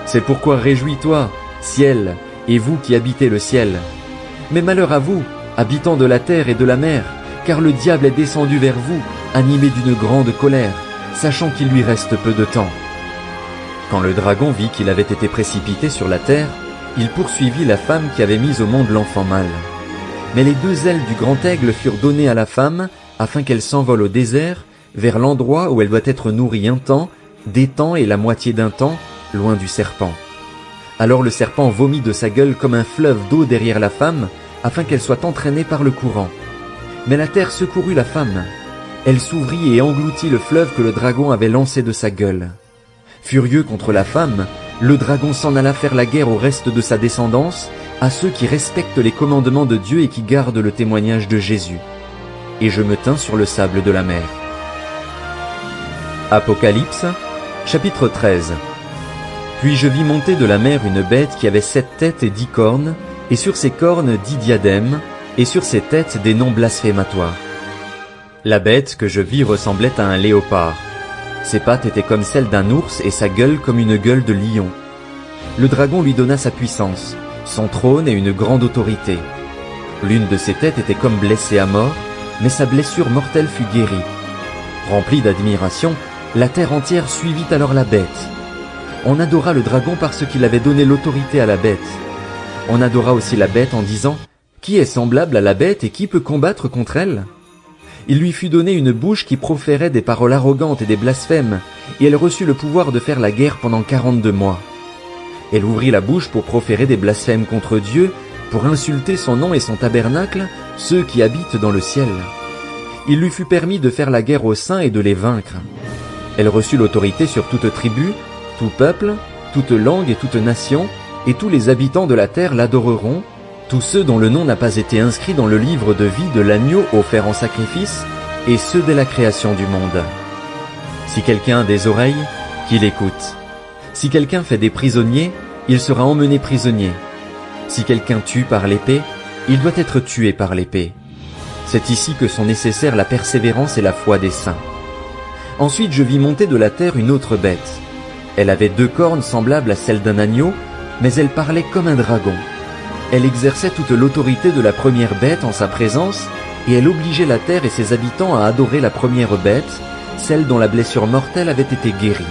C'est pourquoi réjouis-toi, ciel, et vous qui habitez le ciel. Mais malheur à vous, habitants de la terre et de la mer, car le diable est descendu vers vous, animé d'une grande colère, sachant qu'il lui reste peu de temps. » Quand le dragon vit qu'il avait été précipité sur la terre, il poursuivit la femme qui avait mis au monde l'enfant mâle. Mais les 2 ailes du grand aigle furent données à la femme, afin qu'elle s'envole au désert, vers l'endroit où elle doit être nourrie un temps, des temps et la moitié d'un temps, loin du serpent. Alors le serpent vomit de sa gueule comme un fleuve d'eau derrière la femme, afin qu'elle soit entraînée par le courant. Mais la terre secourut la femme. Elle s'ouvrit et engloutit le fleuve que le dragon avait lancé de sa gueule. Furieux contre la femme, le dragon s'en alla faire la guerre au reste de sa descendance, à ceux qui respectent les commandements de Dieu et qui gardent le témoignage de Jésus. Et je me tins sur le sable de la mer. Apocalypse, chapitre 13. Puis je vis monter de la mer une bête qui avait 7 têtes et 10 cornes, et sur ses cornes 10 diadèmes, et sur ses têtes des noms blasphématoires. La bête que je vis ressemblait à un léopard. Ses pattes étaient comme celles d'un ours et sa gueule comme une gueule de lion. Le dragon lui donna sa puissance, son trône et une grande autorité. L'une de ses têtes était comme blessée à mort, mais sa blessure mortelle fut guérie. Remplie d'admiration, la terre entière suivit alors la bête. On adora le dragon parce qu'il avait donné l'autorité à la bête. On adora aussi la bête en disant « Qui est semblable à la bête et qui peut combattre contre elle ?» Il lui fut donné une bouche qui proférait des paroles arrogantes et des blasphèmes, et elle reçut le pouvoir de faire la guerre pendant 42 mois. Elle ouvrit la bouche pour proférer des blasphèmes contre Dieu, pour insulter son nom et son tabernacle, ceux qui habitent dans le ciel. Il lui fut permis de faire la guerre aux saints et de les vaincre. Elle reçut l'autorité sur toute tribu, tout peuple, toute langue et toute nation, et tous les habitants de la terre l'adoreront, tous ceux dont le nom n'a pas été inscrit dans le livre de vie de l'agneau offert en sacrifice, et ceux dès la création du monde. Si quelqu'un a des oreilles, qu'il écoute. Si quelqu'un fait des prisonniers, il sera emmené prisonnier. Si quelqu'un tue par l'épée, il doit être tué par l'épée. C'est ici que sont nécessaires la persévérance et la foi des saints. Ensuite je vis monter de la terre une autre bête. Elle avait 2 cornes semblables à celles d'un agneau, mais elle parlait comme un dragon. Elle exerçait toute l'autorité de la première bête en sa présence, et elle obligeait la terre et ses habitants à adorer la première bête, celle dont la blessure mortelle avait été guérie.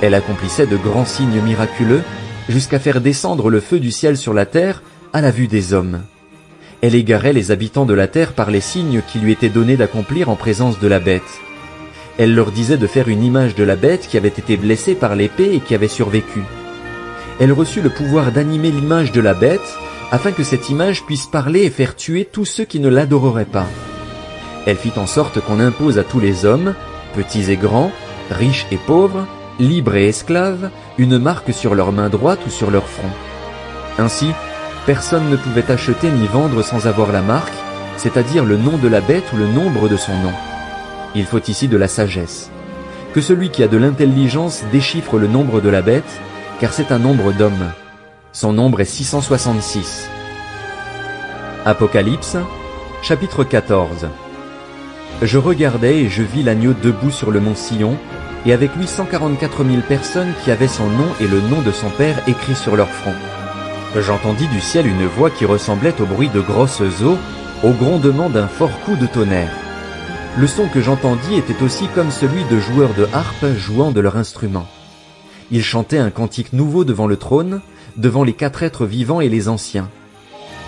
Elle accomplissait de grands signes miraculeux, jusqu'à faire descendre le feu du ciel sur la terre à la vue des hommes. Elle égarait les habitants de la terre par les signes qui lui étaient donnés d'accomplir en présence de la bête. Elle leur disait de faire une image de la bête qui avait été blessée par l'épée et qui avait survécu. Elle reçut le pouvoir d'animer l'image de la bête, afin que cette image puisse parler et faire tuer tous ceux qui ne l'adoreraient pas. Elle fit en sorte qu'on impose à tous les hommes, petits et grands, riches et pauvres, libres et esclaves, une marque sur leur main droite ou sur leur front. Ainsi, personne ne pouvait acheter ni vendre sans avoir la marque, c'est-à-dire le nom de la bête ou le nombre de son nom. Il faut ici de la sagesse. Que celui qui a de l'intelligence déchiffre le nombre de la bête, car c'est un nombre d'hommes. Son nombre est 666. Apocalypse, chapitre 14. Je regardais et je vis l'agneau debout sur le mont Sion, et avec lui 144 000 personnes qui avaient son nom et le nom de son père écrit sur leur front. J'entendis du ciel une voix qui ressemblait au bruit de grosses eaux, au grondement d'un fort coup de tonnerre. Le son que j'entendis était aussi comme celui de joueurs de harpe jouant de leur instrument. Ils chantaient un cantique nouveau devant le trône, devant les 4 êtres vivants et les anciens.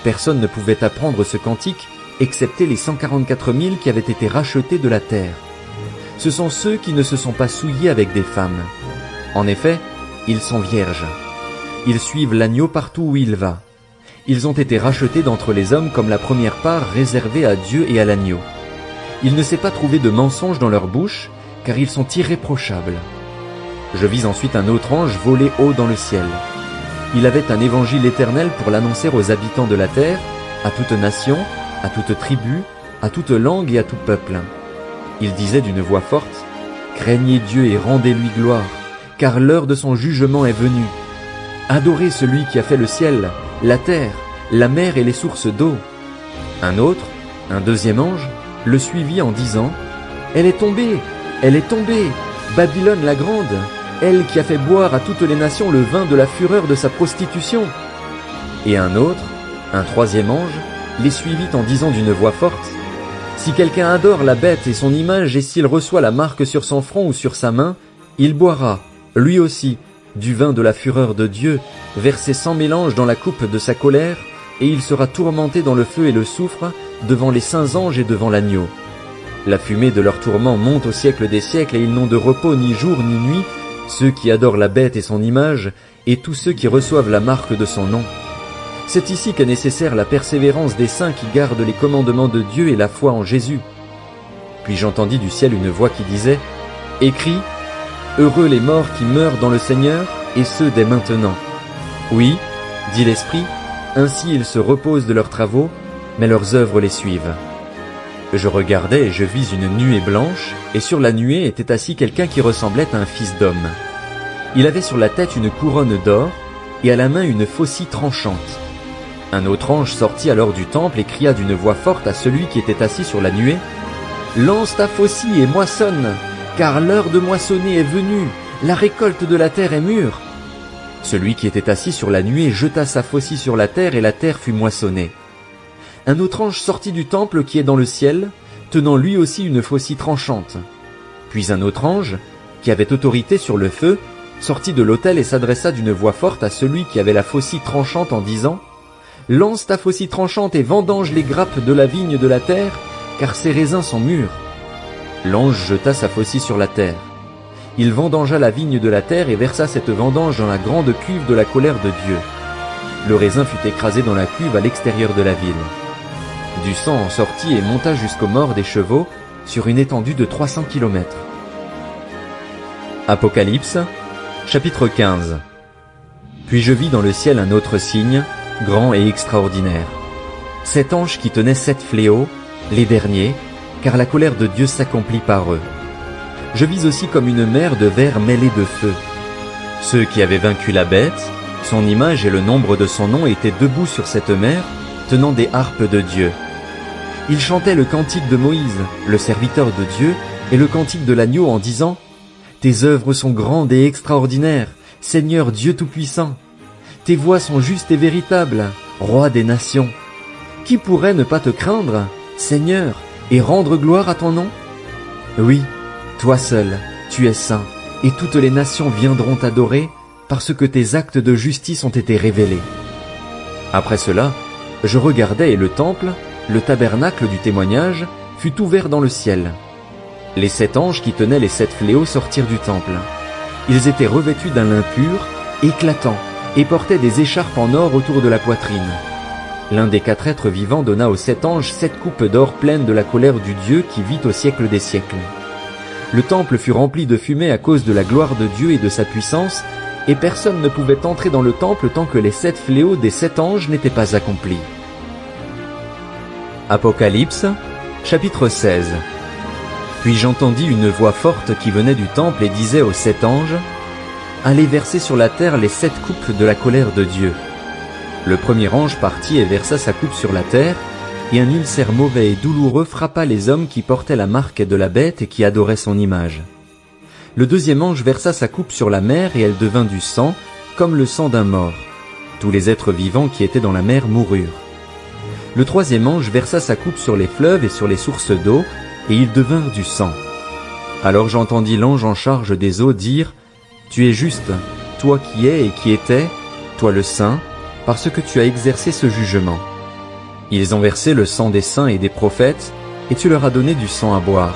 Personne ne pouvait apprendre ce cantique, excepté les 144 000 qui avaient été rachetés de la terre. Ce sont ceux qui ne se sont pas souillés avec des femmes. En effet, ils sont vierges. Ils suivent l'agneau partout où il va. Ils ont été rachetés d'entre les hommes comme la première part réservée à Dieu et à l'agneau. Il ne s'est pas trouvé de mensonge dans leur bouche, car ils sont irréprochables. Je vis ensuite un autre ange voler haut dans le ciel. Il avait un évangile éternel pour l'annoncer aux habitants de la terre, à toute nation, à toute tribu, à toute langue et à tout peuple. Il disait d'une voix forte, « Craignez Dieu et rendez-lui gloire, car l'heure de son jugement est venue. Adorez celui qui a fait le ciel, la terre, la mer et les sources d'eau. » Un autre, un deuxième ange, le suivit en disant, « Elle est tombée, Babylone la grande, elle qui a fait boire à toutes les nations le vin de la fureur de sa prostitution. » Et un autre, un troisième ange, les suivit en disant d'une voix forte, « Si quelqu'un adore la bête et son image et s'il reçoit la marque sur son front ou sur sa main, il boira, lui aussi, du vin de la fureur de Dieu, versé sans mélange dans la coupe de sa colère, et il sera tourmenté dans le feu et le soufre, devant les saints anges et devant l'agneau. La fumée de leur tourment monte au siècle des siècles et ils n'ont de repos ni jour ni nuit, ceux qui adorent la bête et son image, et tous ceux qui reçoivent la marque de son nom. C'est ici qu'est nécessaire la persévérance des saints qui gardent les commandements de Dieu et la foi en Jésus. Puis j'entendis du ciel une voix qui disait, « Écris, heureux les morts qui meurent dans le Seigneur, et ceux dès maintenant. Oui, dit l'Esprit, ainsi ils se reposent de leurs travaux, mais leurs œuvres les suivent. » Je regardais et je vis une nuée blanche, et sur la nuée était assis quelqu'un qui ressemblait à un fils d'homme. Il avait sur la tête une couronne d'or, et à la main une faucille tranchante. Un autre ange sortit alors du temple et cria d'une voix forte à celui qui était assis sur la nuée, « Lance ta faucille et moissonne, car l'heure de moissonner est venue, la récolte de la terre est mûre. » Celui qui était assis sur la nuée jeta sa faucille sur la terre et la terre fut moissonnée. Un autre ange sortit du temple qui est dans le ciel, tenant lui aussi une faucille tranchante. Puis un autre ange, qui avait autorité sur le feu, sortit de l'autel et s'adressa d'une voix forte à celui qui avait la faucille tranchante en disant, « Lance ta faucille tranchante et vendange les grappes de la vigne de la terre, car ses raisins sont mûrs. » L'ange jeta sa faucille sur la terre. Il vendangea la vigne de la terre et versa cette vendange dans la grande cuve de la colère de Dieu. Le raisin fut écrasé dans la cuve à l'extérieur de la ville. Du sang en sortit et monta jusqu'aux morts des chevaux, sur une étendue de 300 kilomètres. Apocalypse, chapitre 15. Puis je vis dans le ciel un autre signe, grand et extraordinaire. 7 anges qui tenaient 7 fléaux, les derniers, car la colère de Dieu s'accomplit par eux. Je vis aussi comme une mer de verre mêlée de feu. Ceux qui avaient vaincu la bête, son image et le nombre de son nom étaient debout sur cette mer, tenant des harpes de Dieu. Ils chantaient le cantique de Moïse, le serviteur de Dieu, et le cantique de l'agneau en disant « Tes œuvres sont grandes et extraordinaires, Seigneur Dieu Tout-Puissant. Tes voies sont justes et véritables, Roi des nations. Qui pourrait ne pas te craindre, Seigneur, et rendre gloire à ton nom? Oui, toi seul, tu es saint, et toutes les nations viendront t'adorer, parce que tes actes de justice ont été révélés. » Après cela, je regardais et le temple, le tabernacle du témoignage, fut ouvert dans le ciel. Les 7 anges qui tenaient les 7 fléaux sortirent du temple. Ils étaient revêtus d'un lin pur, éclatant, et portaient des écharpes en or autour de la poitrine. L'un des 4 êtres vivants donna aux 7 anges 7 coupes d'or pleines de la colère du Dieu qui vit au siècle des siècles. Le temple fut rempli de fumée à cause de la gloire de Dieu et de sa puissance, et personne ne pouvait entrer dans le temple tant que les 7 fléaux des 7 anges n'étaient pas accomplis. Apocalypse, chapitre 16. Puis j'entendis une voix forte qui venait du temple et disait aux 7 anges, « Allez verser sur la terre les 7 coupes de la colère de Dieu. » Le premier ange partit et versa sa coupe sur la terre, et un ulcère mauvais et douloureux frappa les hommes qui portaient la marque de la bête et qui adoraient son image. Le deuxième ange versa sa coupe sur la mer et elle devint du sang, comme le sang d'un mort. Tous les êtres vivants qui étaient dans la mer moururent. Le troisième ange versa sa coupe sur les fleuves et sur les sources d'eau, et ils devinrent du sang. Alors j'entendis l'ange en charge des eaux dire, « Tu es juste, toi qui es et qui étais, toi le saint, parce que tu as exercé ce jugement. Ils ont versé le sang des saints et des prophètes, et tu leur as donné du sang à boire.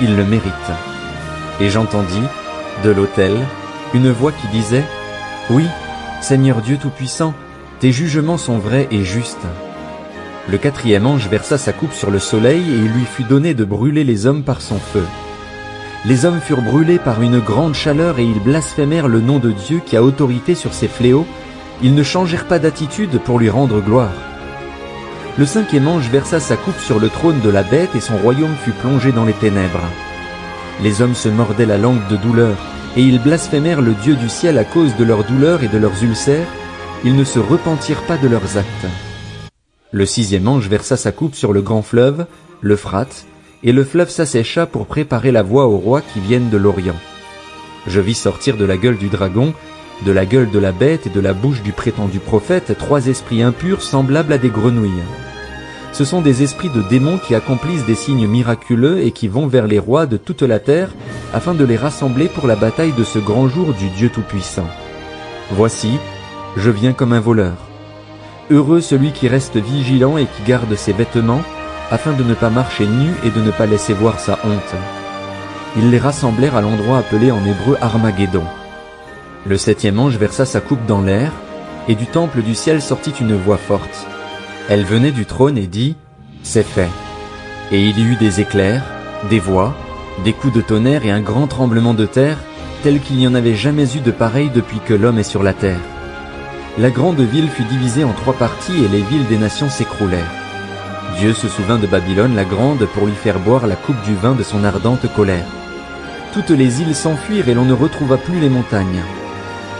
Ils le méritent. » Et j'entendis, de l'autel, une voix qui disait, « Oui, Seigneur Dieu Tout-Puissant, tes jugements sont vrais et justes. » Le quatrième ange versa sa coupe sur le soleil et il lui fut donné de brûler les hommes par son feu. Les hommes furent brûlés par une grande chaleur et ils blasphémèrent le nom de Dieu qui a autorité sur ces fléaux. Ils ne changèrent pas d'attitude pour lui rendre gloire. Le cinquième ange versa sa coupe sur le trône de la bête et son royaume fut plongé dans les ténèbres. Les hommes se mordaient la langue de douleur et ils blasphémèrent le Dieu du ciel à cause de leurs douleurs et de leurs ulcères. Ils ne se repentirent pas de leurs actes. Le sixième ange versa sa coupe sur le grand fleuve, l'Euphrate, et le fleuve s'assécha pour préparer la voie aux rois qui viennent de l'Orient. Je vis sortir de la gueule du dragon, de la gueule de la bête et de la bouche du prétendu prophète 3 esprits impurs semblables à des grenouilles. Ce sont des esprits de démons qui accomplissent des signes miraculeux et qui vont vers les rois de toute la terre afin de les rassembler pour la bataille de ce grand jour du Dieu Tout-Puissant. Voici, je viens comme un voleur. Heureux celui qui reste vigilant et qui garde ses vêtements, afin de ne pas marcher nu et de ne pas laisser voir sa honte. Ils les rassemblèrent à l'endroit appelé en hébreu Armageddon. Le septième ange versa sa coupe dans l'air, et du temple du ciel sortit une voix forte. Elle venait du trône et dit, « C'est fait. » Et il y eut des éclairs, des voix, des coups de tonnerre et un grand tremblement de terre, tel qu'il n'y en avait jamais eu de pareil depuis que l'homme est sur la terre. La grande ville fut divisée en 3 parties et les villes des nations s'écroulèrent. Dieu se souvint de Babylone la grande pour lui faire boire la coupe du vin de son ardente colère. Toutes les îles s'enfuirent et l'on ne retrouva plus les montagnes.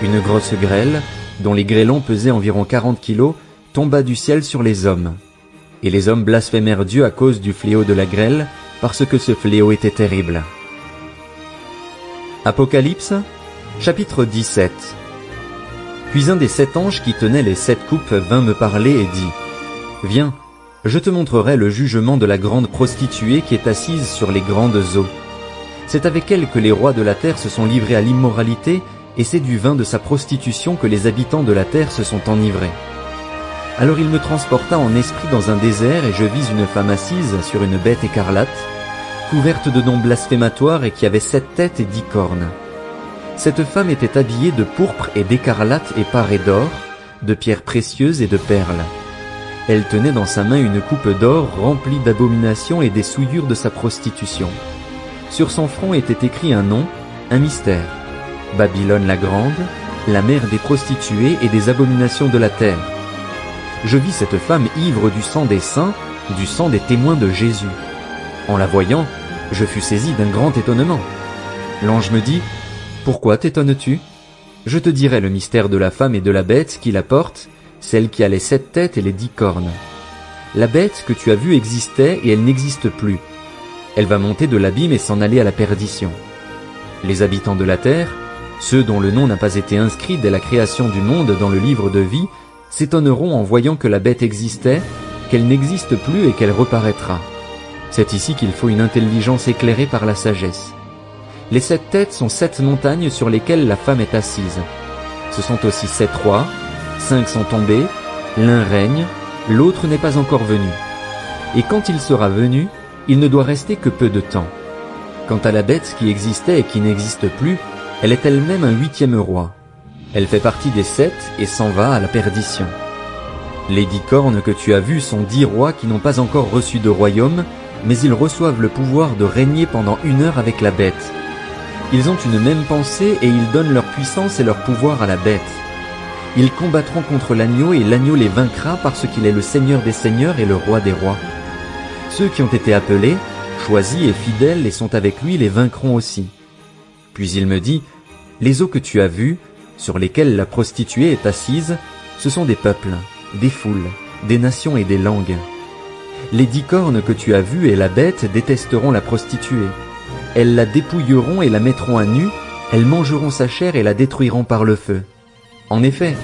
Une grosse grêle, dont les grêlons pesaient environ 40 kilos, tomba du ciel sur les hommes. Et les hommes blasphémèrent Dieu à cause du fléau de la grêle, parce que ce fléau était terrible. Apocalypse, chapitre 17. Puis un des 7 anges qui tenaient les 7 coupes vint me parler et dit, « Viens, je te montrerai le jugement de la grande prostituée qui est assise sur les grandes eaux. C'est avec elle que les rois de la terre se sont livrés à l'immoralité, et c'est du vin de sa prostitution que les habitants de la terre se sont enivrés. » Alors il me transporta en esprit dans un désert, et je vis une femme assise sur une bête écarlate, couverte de noms blasphématoires et qui avait 7 têtes et 10 cornes. Cette femme était habillée de pourpre et d'écarlate et parée d'or, de pierres précieuses et de perles. Elle tenait dans sa main une coupe d'or remplie d'abominations et des souillures de sa prostitution. Sur son front était écrit un nom, un mystère. Babylone la grande, la mère des prostituées et des abominations de la terre. Je vis cette femme ivre du sang des saints, du sang des témoins de Jésus. En la voyant, je fus saisi d'un grand étonnement. L'ange me dit, « Pourquoi t'étonnes-tu ? Je te dirai le mystère de la femme et de la bête qui la porte, celle qui a les 7 têtes et les 10 cornes. La bête que tu as vue existait et elle n'existe plus. Elle va monter de l'abîme et s'en aller à la perdition. Les habitants de la terre, ceux dont le nom n'a pas été inscrit dès la création du monde dans le livre de vie, s'étonneront en voyant que la bête existait, qu'elle n'existe plus et qu'elle reparaîtra. C'est ici qu'il faut une intelligence éclairée par la sagesse. Les 7 têtes sont 7 montagnes sur lesquelles la femme est assise. Ce sont aussi 7 rois, 5 sont tombés, l'un règne, l'autre n'est pas encore venu. Et quand il sera venu, il ne doit rester que peu de temps. Quant à la bête qui existait et qui n'existe plus, elle est elle-même un 8e roi. Elle fait partie des 7 et s'en va à la perdition. Les 10 cornes que tu as vues sont 10 rois qui n'ont pas encore reçu de royaume, mais ils reçoivent le pouvoir de régner pendant 1 heure avec la bête. Ils ont une même pensée et ils donnent leur puissance et leur pouvoir à la bête. Ils combattront contre l'agneau et l'agneau les vaincra parce qu'il est le Seigneur des seigneurs et le Roi des rois. Ceux qui ont été appelés, choisis et fidèles et sont avec lui les vaincront aussi. Puis il me dit, les eaux que tu as vues, sur lesquelles la prostituée est assise, ce sont des peuples, des foules, des nations et des langues. Les 10 cornes que tu as vues et la bête détesteront la prostituée. Elles la dépouilleront et la mettront à nu, elles mangeront sa chair et la détruiront par le feu. En effet,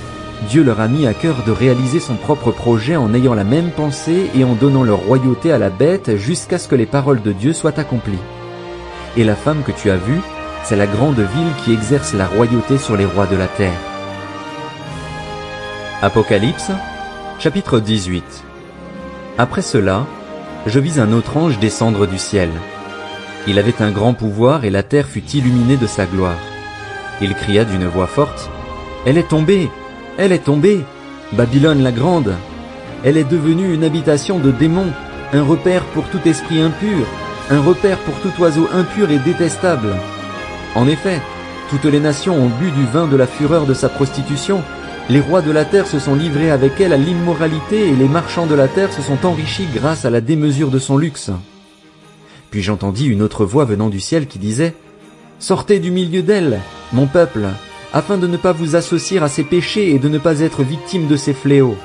Dieu leur a mis à cœur de réaliser son propre projet en ayant la même pensée et en donnant leur royauté à la bête jusqu'à ce que les paroles de Dieu soient accomplies. Et la femme que tu as vue, c'est la grande ville qui exerce la royauté sur les rois de la terre. Apocalypse, chapitre 18. Après cela, je vis un autre ange descendre du ciel. Il avait un grand pouvoir et la terre fut illuminée de sa gloire. Il cria d'une voix forte, « Elle est tombée! Elle est tombée! Babylone la grande! Elle est devenue une habitation de démons, un repère pour tout esprit impur, un repère pour tout oiseau impur et détestable. En effet, toutes les nations ont bu du vin de la fureur de sa prostitution, les rois de la terre se sont livrés avec elle à l'immoralité et les marchands de la terre se sont enrichis grâce à la démesure de son luxe. » Puis j'entendis une autre voix venant du ciel qui disait, « Sortez du milieu d'elle, mon peuple, afin de ne pas vous associer à ses péchés et de ne pas être victime de ses fléaux.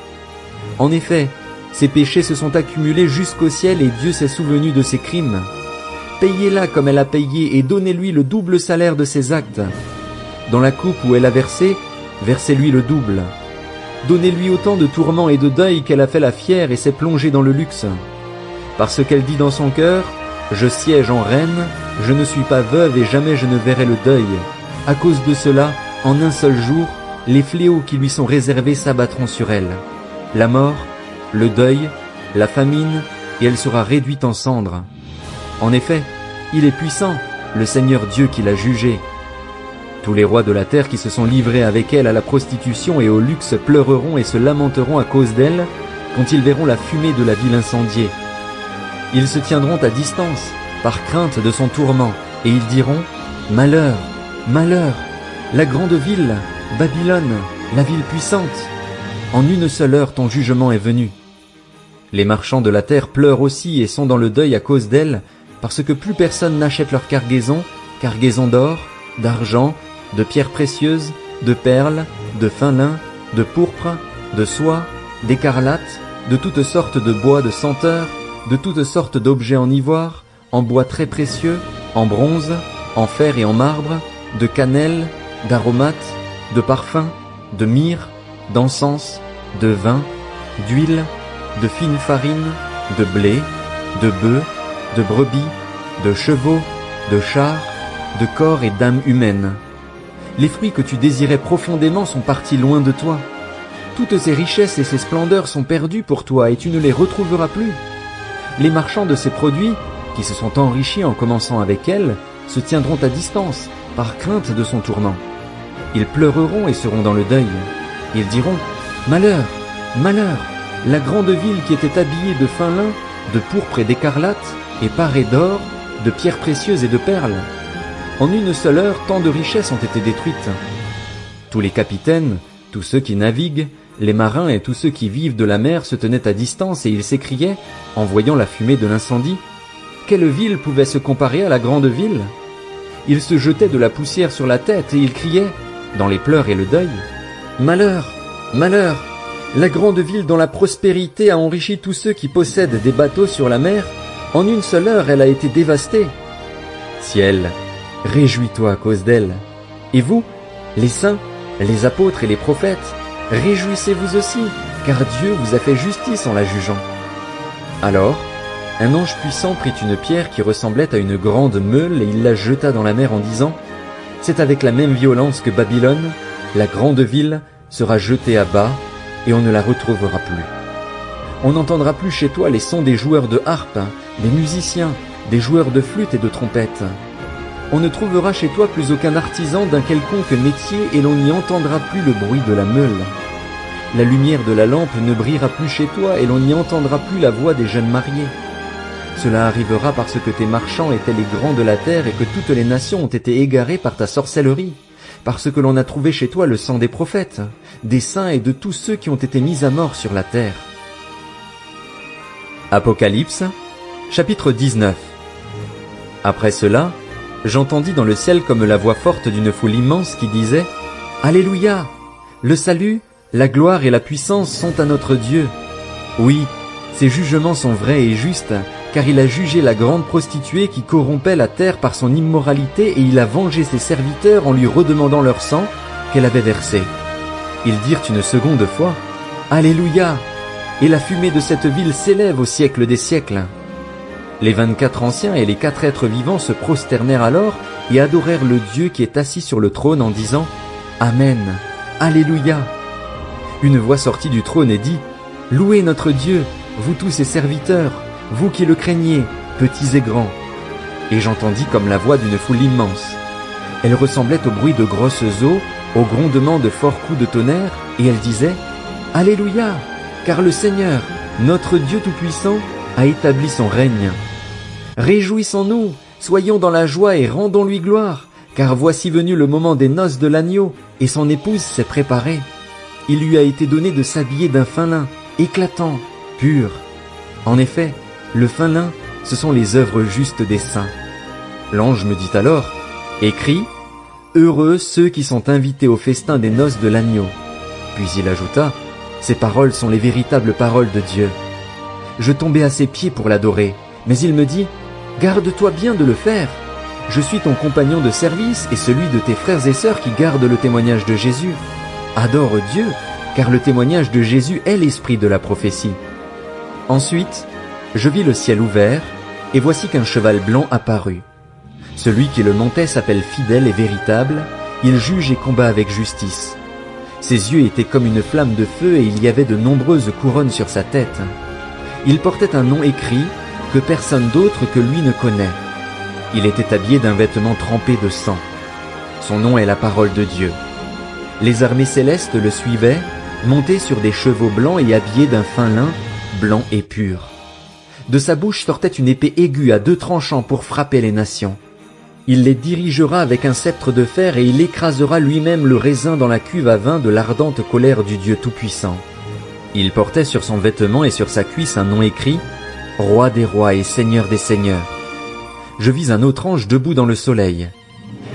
En effet, ses péchés se sont accumulés jusqu'au ciel et Dieu s'est souvenu de ses crimes. Payez-la comme elle a payé et donnez-lui le double salaire de ses actes. Dans la coupe où elle a versé, versez-lui le double. Donnez-lui autant de tourments et de deuil qu'elle a fait la fière et s'est plongée dans le luxe. Parce qu'elle dit dans son cœur, « Je siège en reine, je ne suis pas veuve et jamais je ne verrai le deuil. » À cause de cela, en un seul jour, les fléaux qui lui sont réservés s'abattront sur elle. La mort, le deuil, la famine, et elle sera réduite en cendres. En effet, il est puissant, le Seigneur Dieu qui l'a jugé. Tous les rois de la terre qui se sont livrés avec elle à la prostitution et au luxe pleureront et se lamenteront à cause d'elle quand ils verront la fumée de la ville incendiée. Ils se tiendront à distance, par crainte de son tourment, et ils diront « Malheur, malheur, la grande ville, Babylone, la ville puissante. En une seule heure ton jugement est venu. » Les marchands de la terre pleurent aussi et sont dans le deuil à cause d'elle, parce que plus personne n'achète leur cargaison d'or, d'argent, de pierres précieuses, de perles, de fin lin, de pourpre, de soie, d'écarlate, de toutes sortes de bois de senteur, de toutes sortes d'objets en ivoire, en bois très précieux, en bronze, en fer et en marbre, de cannelle, d'aromates, de parfums, de myrrhe, d'encens, de vin, d'huile, de fine farine, de blé, de bœufs, de brebis, de chevaux, de chars, de corps et d'âmes humaines. Les fruits que tu désirais profondément sont partis loin de toi. Toutes ces richesses et ces splendeurs sont perdues pour toi et tu ne les retrouveras plus. Les marchands de ces produits, qui se sont enrichis en commençant avec elle, se tiendront à distance, par crainte de son tourment. Ils pleureront et seront dans le deuil. Ils diront « Malheur, malheur, la grande ville qui était habillée de fin lin, de pourpre et d'écarlate, et parée d'or, de pierres précieuses et de perles. En une seule heure, tant de richesses ont été détruites. Tous les capitaines, tous ceux qui naviguent, les marins et tous ceux qui vivent de la mer se tenaient à distance et ils s'écriaient, en voyant la fumée de l'incendie, « Quelle ville pouvait se comparer à la grande ville ?» Ils se jetaient de la poussière sur la tête et ils criaient, dans les pleurs et le deuil, « Malheur, malheur, la grande ville dont la prospérité a enrichi tous ceux qui possèdent des bateaux sur la mer, en une seule heure elle a été dévastée. Ciel, réjouis-toi à cause d'elle. Et vous, les saints, les apôtres et les prophètes, réjouissez-vous aussi, car Dieu vous a fait justice en la jugeant. » Alors, un ange puissant prit une pierre qui ressemblait à une grande meule et il la jeta dans la mer en disant « C'est avec la même violence que Babylone, la grande ville, sera jetée à bas et on ne la retrouvera plus. On n'entendra plus chez toi les sons des joueurs de harpe, des musiciens, des joueurs de flûte et de trompette. On ne trouvera chez toi plus aucun artisan d'un quelconque métier et l'on n'y entendra plus le bruit de la meule. La lumière de la lampe ne brillera plus chez toi et l'on n'y entendra plus la voix des jeunes mariés. Cela arrivera parce que tes marchands étaient les grands de la terre et que toutes les nations ont été égarées par ta sorcellerie, parce que l'on a trouvé chez toi le sang des prophètes, des saints et de tous ceux qui ont été mis à mort sur la terre. Apocalypse, chapitre 19. Après cela, j'entendis dans le ciel comme la voix forte d'une foule immense qui disait « Alléluia! Le salut, la gloire et la puissance sont à notre Dieu. Oui, ses jugements sont vrais et justes, car il a jugé la grande prostituée qui corrompait la terre par son immoralité et il a vengé ses serviteurs en lui redemandant leur sang qu'elle avait versé. » Ils dirent une seconde fois « Alléluia ! Et la fumée de cette ville s'élève au siècle des siècles. » Les 24 anciens et les 4 êtres vivants se prosternèrent alors et adorèrent le Dieu qui est assis sur le trône en disant « Amen, Alléluia !» Une voix sortit du trône et dit « Louez notre Dieu, vous tous ses serviteurs, vous qui le craignez, petits et grands. » Et j'entendis comme la voix d'une foule immense. Elle ressemblait au bruit de grosses eaux, au grondement de forts coups de tonnerre, et elle disait « Alléluia ! Car le Seigneur, notre Dieu Tout-Puissant, a établi son règne. Réjouissons-nous, soyons dans la joie et rendons-lui gloire, car voici venu le moment des noces de l'agneau, et son épouse s'est préparée. Il lui a été donné de s'habiller d'un fin lin, éclatant, pur. En effet, le fin lin, ce sont les œuvres justes des saints. L'ange me dit alors, écris, heureux ceux qui sont invités au festin des noces de l'agneau. Puis il ajouta, ces paroles sont les véritables paroles de Dieu. Je tombai à ses pieds pour l'adorer, mais il me dit, garde-toi bien de le faire. Je suis ton compagnon de service et celui de tes frères et sœurs qui gardent le témoignage de Jésus. Adore Dieu, car le témoignage de Jésus est l'esprit de la prophétie. Ensuite, je vis le ciel ouvert, et voici qu'un cheval blanc apparut. Celui qui le montait s'appelle fidèle et véritable, il juge et combat avec justice. Ses yeux étaient comme une flamme de feu et il y avait de nombreuses couronnes sur sa tête. Il portait un nom écrit que personne d'autre que lui ne connaît. Il était habillé d'un vêtement trempé de sang. Son nom est la parole de Dieu. Les armées célestes le suivaient, montés sur des chevaux blancs et habillés d'un fin lin, blanc et pur. De sa bouche sortait une épée aiguë à 2 tranchants pour frapper les nations. Il les dirigera avec un sceptre de fer et il écrasera lui-même le raisin dans la cuve à vin de l'ardente colère du Dieu Tout-Puissant. Il portait sur son vêtement et sur sa cuisse un nom écrit « Roi des rois et Seigneur des seigneurs ». Je vis un autre ange debout dans le soleil.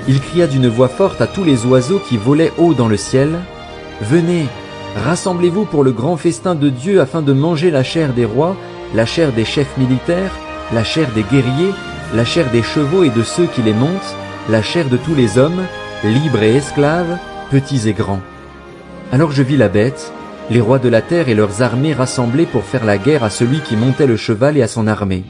Il cria d'une voix forte à tous les oiseaux qui volaient haut dans le ciel « Venez, rassemblez-vous pour le grand festin de Dieu afin de manger la chair des rois, la chair des chefs militaires, la chair des guerriers, la chair des chevaux et de ceux qui les montent, la chair de tous les hommes, libres et esclaves, petits et grands. » Alors je vis la bête, les rois de la terre et leurs armées rassemblés pour faire la guerre à celui qui montait le cheval et à son armée.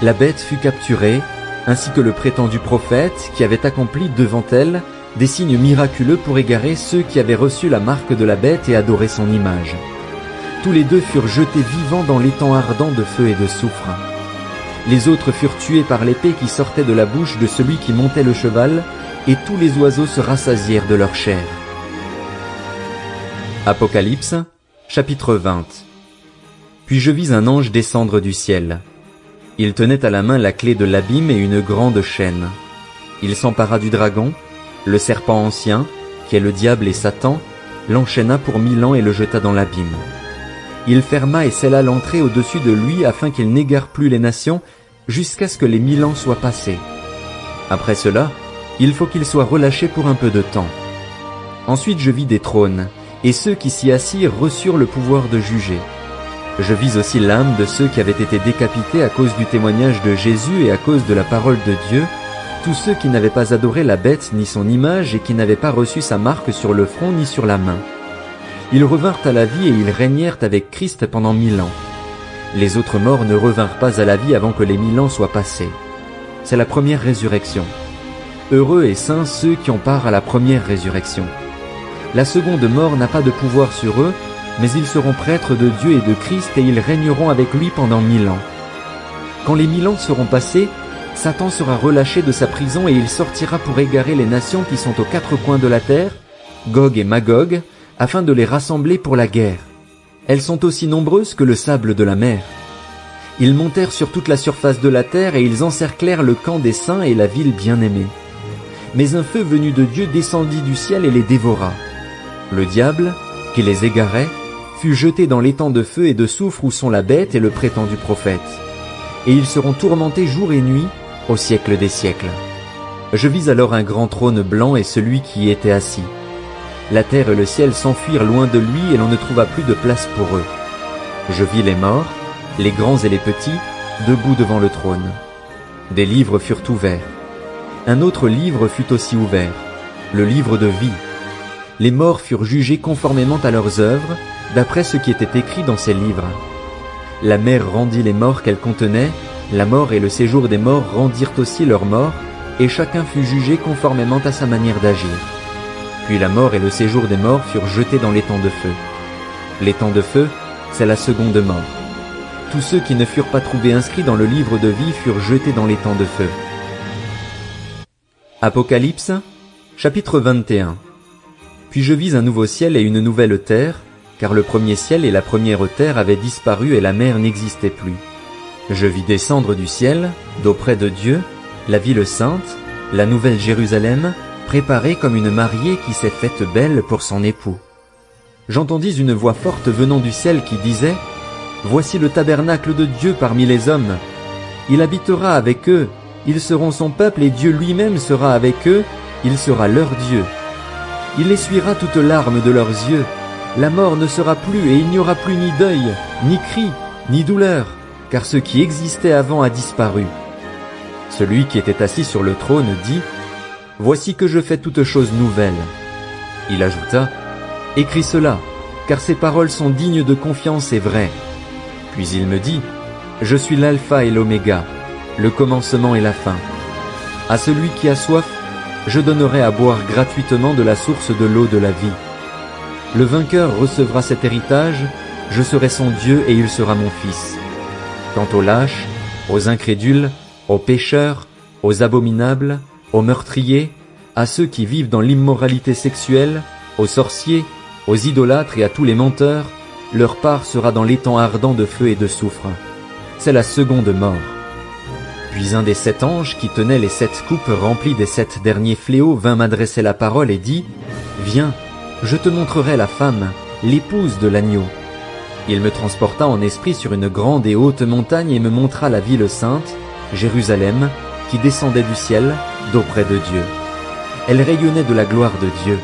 La bête fut capturée, ainsi que le prétendu prophète qui avait accompli devant elle des signes miraculeux pour égarer ceux qui avaient reçu la marque de la bête et adoré son image. Tous les deux furent jetés vivants dans l'étang ardent de feu et de soufre. Les autres furent tués par l'épée qui sortait de la bouche de celui qui montait le cheval, et tous les oiseaux se rassasièrent de leur chair. Apocalypse, chapitre 20. Puis je vis un ange descendre du ciel. Il tenait à la main la clé de l'abîme et une grande chaîne. Il s'empara du dragon, le serpent ancien, qui est le diable et Satan, l'enchaîna pour 1000 ans et le jeta dans l'abîme. Il ferma et scella l'entrée au-dessus de lui afin qu'il n'égare plus les nations jusqu'à ce que les 1000 ans soient passés. Après cela, il faut qu'il soit relâché pour un peu de temps. Ensuite je vis des trônes, et ceux qui s'y assirent reçurent le pouvoir de juger. Je vis aussi l'âme de ceux qui avaient été décapités à cause du témoignage de Jésus et à cause de la parole de Dieu, tous ceux qui n'avaient pas adoré la bête ni son image et qui n'avaient pas reçu sa marque sur le front ni sur la main. Ils revinrent à la vie et ils régnèrent avec Christ pendant 1000 ans. Les autres morts ne revinrent pas à la vie avant que les 1000 ans soient passés. C'est la première résurrection. Heureux et saints ceux qui ont part à la première résurrection. La seconde mort n'a pas de pouvoir sur eux, mais ils seront prêtres de Dieu et de Christ et ils régneront avec lui pendant 1000 ans. Quand les 1000 ans seront passés, Satan sera relâché de sa prison et il sortira pour égarer les nations qui sont aux 4 coins de la terre, Gog et Magog, afin de les rassembler pour la guerre. Elles sont aussi nombreuses que le sable de la mer. Ils montèrent sur toute la surface de la terre et ils encerclèrent le camp des saints et la ville bien-aimée. Mais un feu venu de Dieu descendit du ciel et les dévora. Le diable, qui les égarait, fut jeté dans l'étang de feu et de soufre où sont la bête et le prétendu prophète. Et ils seront tourmentés jour et nuit, au siècle des siècles. Je vis alors un grand trône blanc et celui qui y était assis. La terre et le ciel s'enfuirent loin de lui et l'on ne trouva plus de place pour eux. Je vis les morts, les grands et les petits, debout devant le trône. Des livres furent ouverts. Un autre livre fut aussi ouvert, le livre de vie. Les morts furent jugés conformément à leurs œuvres, d'après ce qui était écrit dans ces livres. La mer rendit les morts qu'elle contenait, la mort et le séjour des morts rendirent aussi leurs morts, et chacun fut jugé conformément à sa manière d'agir. Puis la mort et le séjour des morts furent jetés dans l'étang de feu. L'étang de feu, c'est la seconde mort. Tous ceux qui ne furent pas trouvés inscrits dans le livre de vie furent jetés dans l'étang de feu. Apocalypse, chapitre 21. Puis je vis un nouveau ciel et une nouvelle terre, car le premier ciel et la première terre avaient disparu et la mer n'existait plus. Je vis descendre du ciel, d'auprès de Dieu, la ville sainte, la nouvelle Jérusalem, préparée comme une mariée qui s'est faite belle pour son époux. J'entendis une voix forte venant du ciel qui disait : Voici le tabernacle de Dieu parmi les hommes. Il habitera avec eux, ils seront son peuple et Dieu lui-même sera avec eux, il sera leur Dieu. Il essuiera toute larme de leurs yeux. La mort ne sera plus et il n'y aura plus ni deuil, ni cri, ni douleur, car ce qui existait avant a disparu. Celui qui était assis sur le trône dit : Voici que je fais toutes choses nouvelles. Il ajouta : Écris cela, car ces paroles sont dignes de confiance et vraies. Puis il me dit : Je suis l'alpha et l'oméga, le commencement et la fin. À celui qui a soif, je donnerai à boire gratuitement de la source de l'eau de la vie. Le vainqueur recevra cet héritage, je serai son Dieu et il sera mon fils. Quant aux lâches, aux incrédules, aux pécheurs, aux abominables, aux meurtriers, à ceux qui vivent dans l'immoralité sexuelle, aux sorciers, aux idolâtres et à tous les menteurs, leur part sera dans l'étang ardent de feu et de soufre. C'est la seconde mort. Puis un des 7 anges qui tenaient les 7 coupes remplies des 7 derniers fléaux vint m'adresser la parole et dit : Viens, je te montrerai la femme, l'épouse de l'agneau. Il me transporta en esprit sur une grande et haute montagne et me montra la ville sainte, Jérusalem, qui descendait du ciel, d'auprès de Dieu. Elle rayonnait de la gloire de Dieu.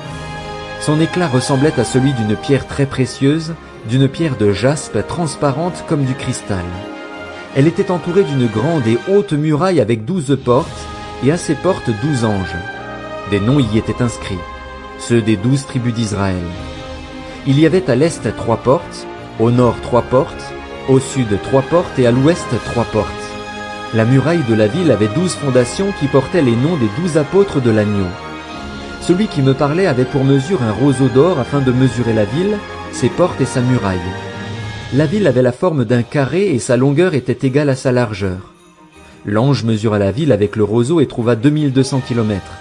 Son éclat ressemblait à celui d'une pierre très précieuse, d'une pierre de jaspe transparente comme du cristal. Elle était entourée d'une grande et haute muraille avec 12 portes, et à ces portes 12 anges. Des noms y étaient inscrits, ceux des 12 tribus d'Israël. Il y avait à l'est 3 portes, au nord 3 portes, au sud 3 portes et à l'ouest 3 portes. La muraille de la ville avait 12 fondations qui portaient les noms des 12 apôtres de l'agneau. Celui qui me parlait avait pour mesure un roseau d'or afin de mesurer la ville, ses portes et sa muraille. La ville avait la forme d'un carré et sa longueur était égale à sa largeur. L'ange mesura la ville avec le roseau et trouva 2200 kilomètres.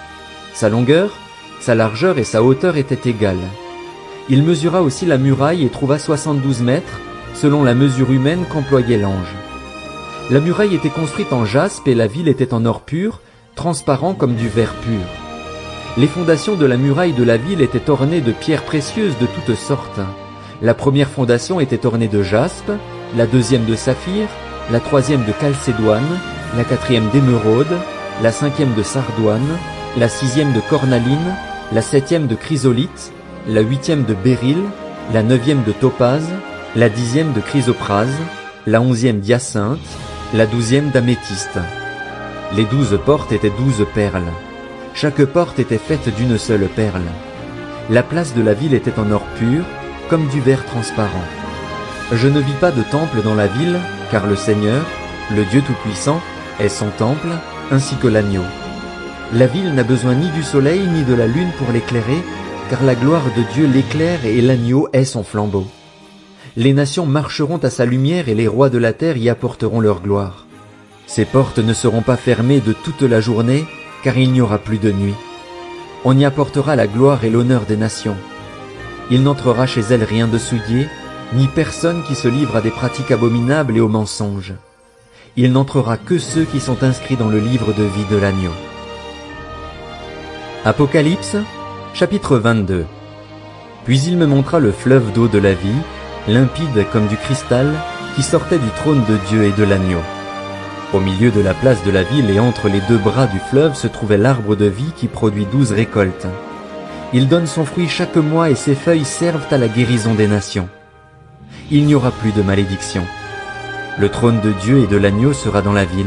Sa longueur, sa largeur et sa hauteur étaient égales. Il mesura aussi la muraille et trouva 72 mètres, selon la mesure humaine qu'employait l'ange. La muraille était construite en jaspe et la ville était en or pur, transparent comme du verre pur. Les fondations de la muraille de la ville étaient ornées de pierres précieuses de toutes sortes. La première fondation était ornée de jaspe, la deuxième de saphir, la troisième de chalcédoine, la quatrième d'émeraude, la cinquième de sardoine, la sixième de cornaline, la septième de chrysolite, la huitième de béryl, la neuvième de topaze, la dixième de chrysoprase, la 11e d'hyacinthe, la 12e d'améthyste. Les 12 portes étaient 12 perles. Chaque porte était faite d'une seule perle. La place de la ville était en or pur, comme du verre transparent. Je ne vis pas de temple dans la ville, car le Seigneur, le Dieu Tout-Puissant, est son temple, ainsi que l'agneau. La ville n'a besoin ni du soleil ni de la lune pour l'éclairer, car la gloire de Dieu l'éclaire et l'agneau est son flambeau. Les nations marcheront à sa lumière et les rois de la terre y apporteront leur gloire. Ses portes ne seront pas fermées de toute la journée, car il n'y aura plus de nuit. On y apportera la gloire et l'honneur des nations. Il n'entrera chez elle rien de souillé, ni personne qui se livre à des pratiques abominables et aux mensonges. Il n'entrera que ceux qui sont inscrits dans le livre de vie de l'agneau. Apocalypse, chapitre 22. Puis il me montra le fleuve d'eau de la vie, limpide comme du cristal, qui sortait du trône de Dieu et de l'agneau. Au milieu de la place de la ville et entre les deux bras du fleuve se trouvait l'arbre de vie qui produit 12 récoltes. Il donne son fruit chaque mois et ses feuilles servent à la guérison des nations. Il n'y aura plus de malédiction. Le trône de Dieu et de l'agneau sera dans la ville.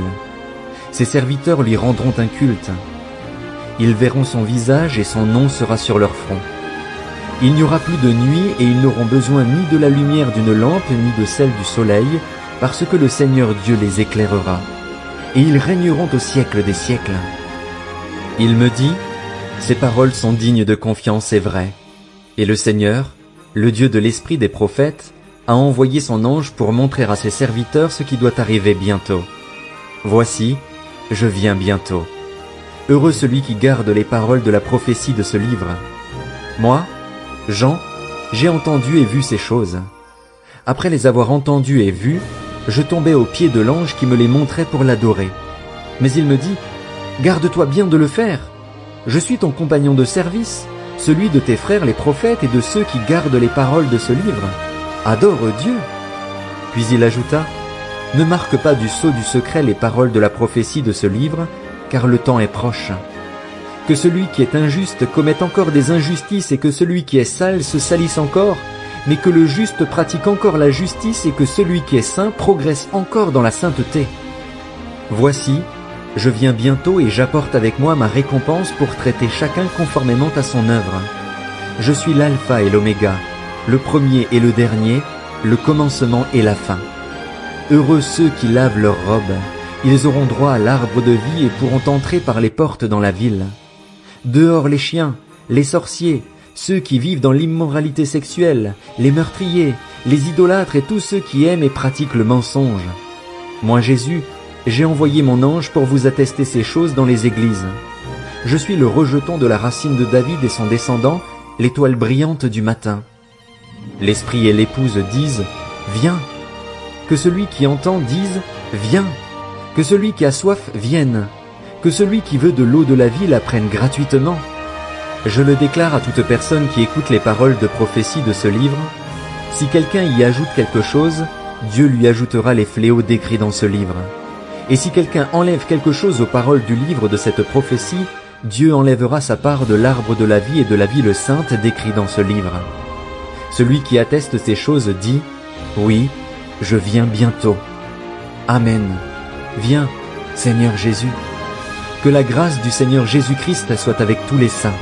Ses serviteurs lui rendront un culte. Ils verront son visage et son nom sera sur leur front. Il n'y aura plus de nuit et ils n'auront besoin ni de la lumière d'une lampe ni de celle du soleil, parce que le Seigneur Dieu les éclairera. Et ils régneront au siècle des siècles. Il me dit, ces paroles sont dignes de confiance et vraies. Et le Seigneur, le Dieu de l'esprit des prophètes, a envoyé son ange pour montrer à ses serviteurs ce qui doit arriver bientôt. Voici, je viens bientôt. Heureux celui qui garde les paroles de la prophétie de ce livre. Moi, Jean, j'ai entendu et vu ces choses. Après les avoir entendues et vues, je tombais aux pieds de l'ange qui me les montrait pour l'adorer. Mais il me dit, « Garde-toi bien de le faire. Je suis ton compagnon de service, celui de tes frères les prophètes et de ceux qui gardent les paroles de ce livre. Adore Dieu. » Puis il ajouta, « Ne marque pas du sceau du secret les paroles de la prophétie de ce livre, car le temps est proche. Que celui qui est injuste commette encore des injustices et que celui qui est sale se salisse encore, mais que le juste pratique encore la justice et que celui qui est saint progresse encore dans la sainteté. Voici, je viens bientôt et j'apporte avec moi ma récompense pour traiter chacun conformément à son œuvre. Je suis l'alpha et l'oméga, le premier et le dernier, le commencement et la fin. Heureux ceux qui lavent leurs robes, ils auront droit à l'arbre de vie et pourront entrer par les portes dans la ville. Dehors les chiens, les sorciers, ceux qui vivent dans l'immoralité sexuelle, les meurtriers, les idolâtres et tous ceux qui aiment et pratiquent le mensonge. Moi Jésus, j'ai envoyé mon ange pour vous attester ces choses dans les églises. Je suis le rejeton de la racine de David et son descendant, l'étoile brillante du matin. L'esprit et l'épouse disent, viens. Que celui qui entend dise, viens. Que celui qui a soif vienne. Que celui qui veut de l'eau de la vie la prenne gratuitement. Je le déclare à toute personne qui écoute les paroles de prophétie de ce livre. Si quelqu'un y ajoute quelque chose, Dieu lui ajoutera les fléaux décrits dans ce livre. Et si quelqu'un enlève quelque chose aux paroles du livre de cette prophétie, Dieu enlèvera sa part de l'arbre de la vie et de la ville sainte décrit dans ce livre. Celui qui atteste ces choses dit, oui, je viens bientôt. Amen. Viens, Seigneur Jésus. Que la grâce du Seigneur Jésus-Christ soit avec tous les saints.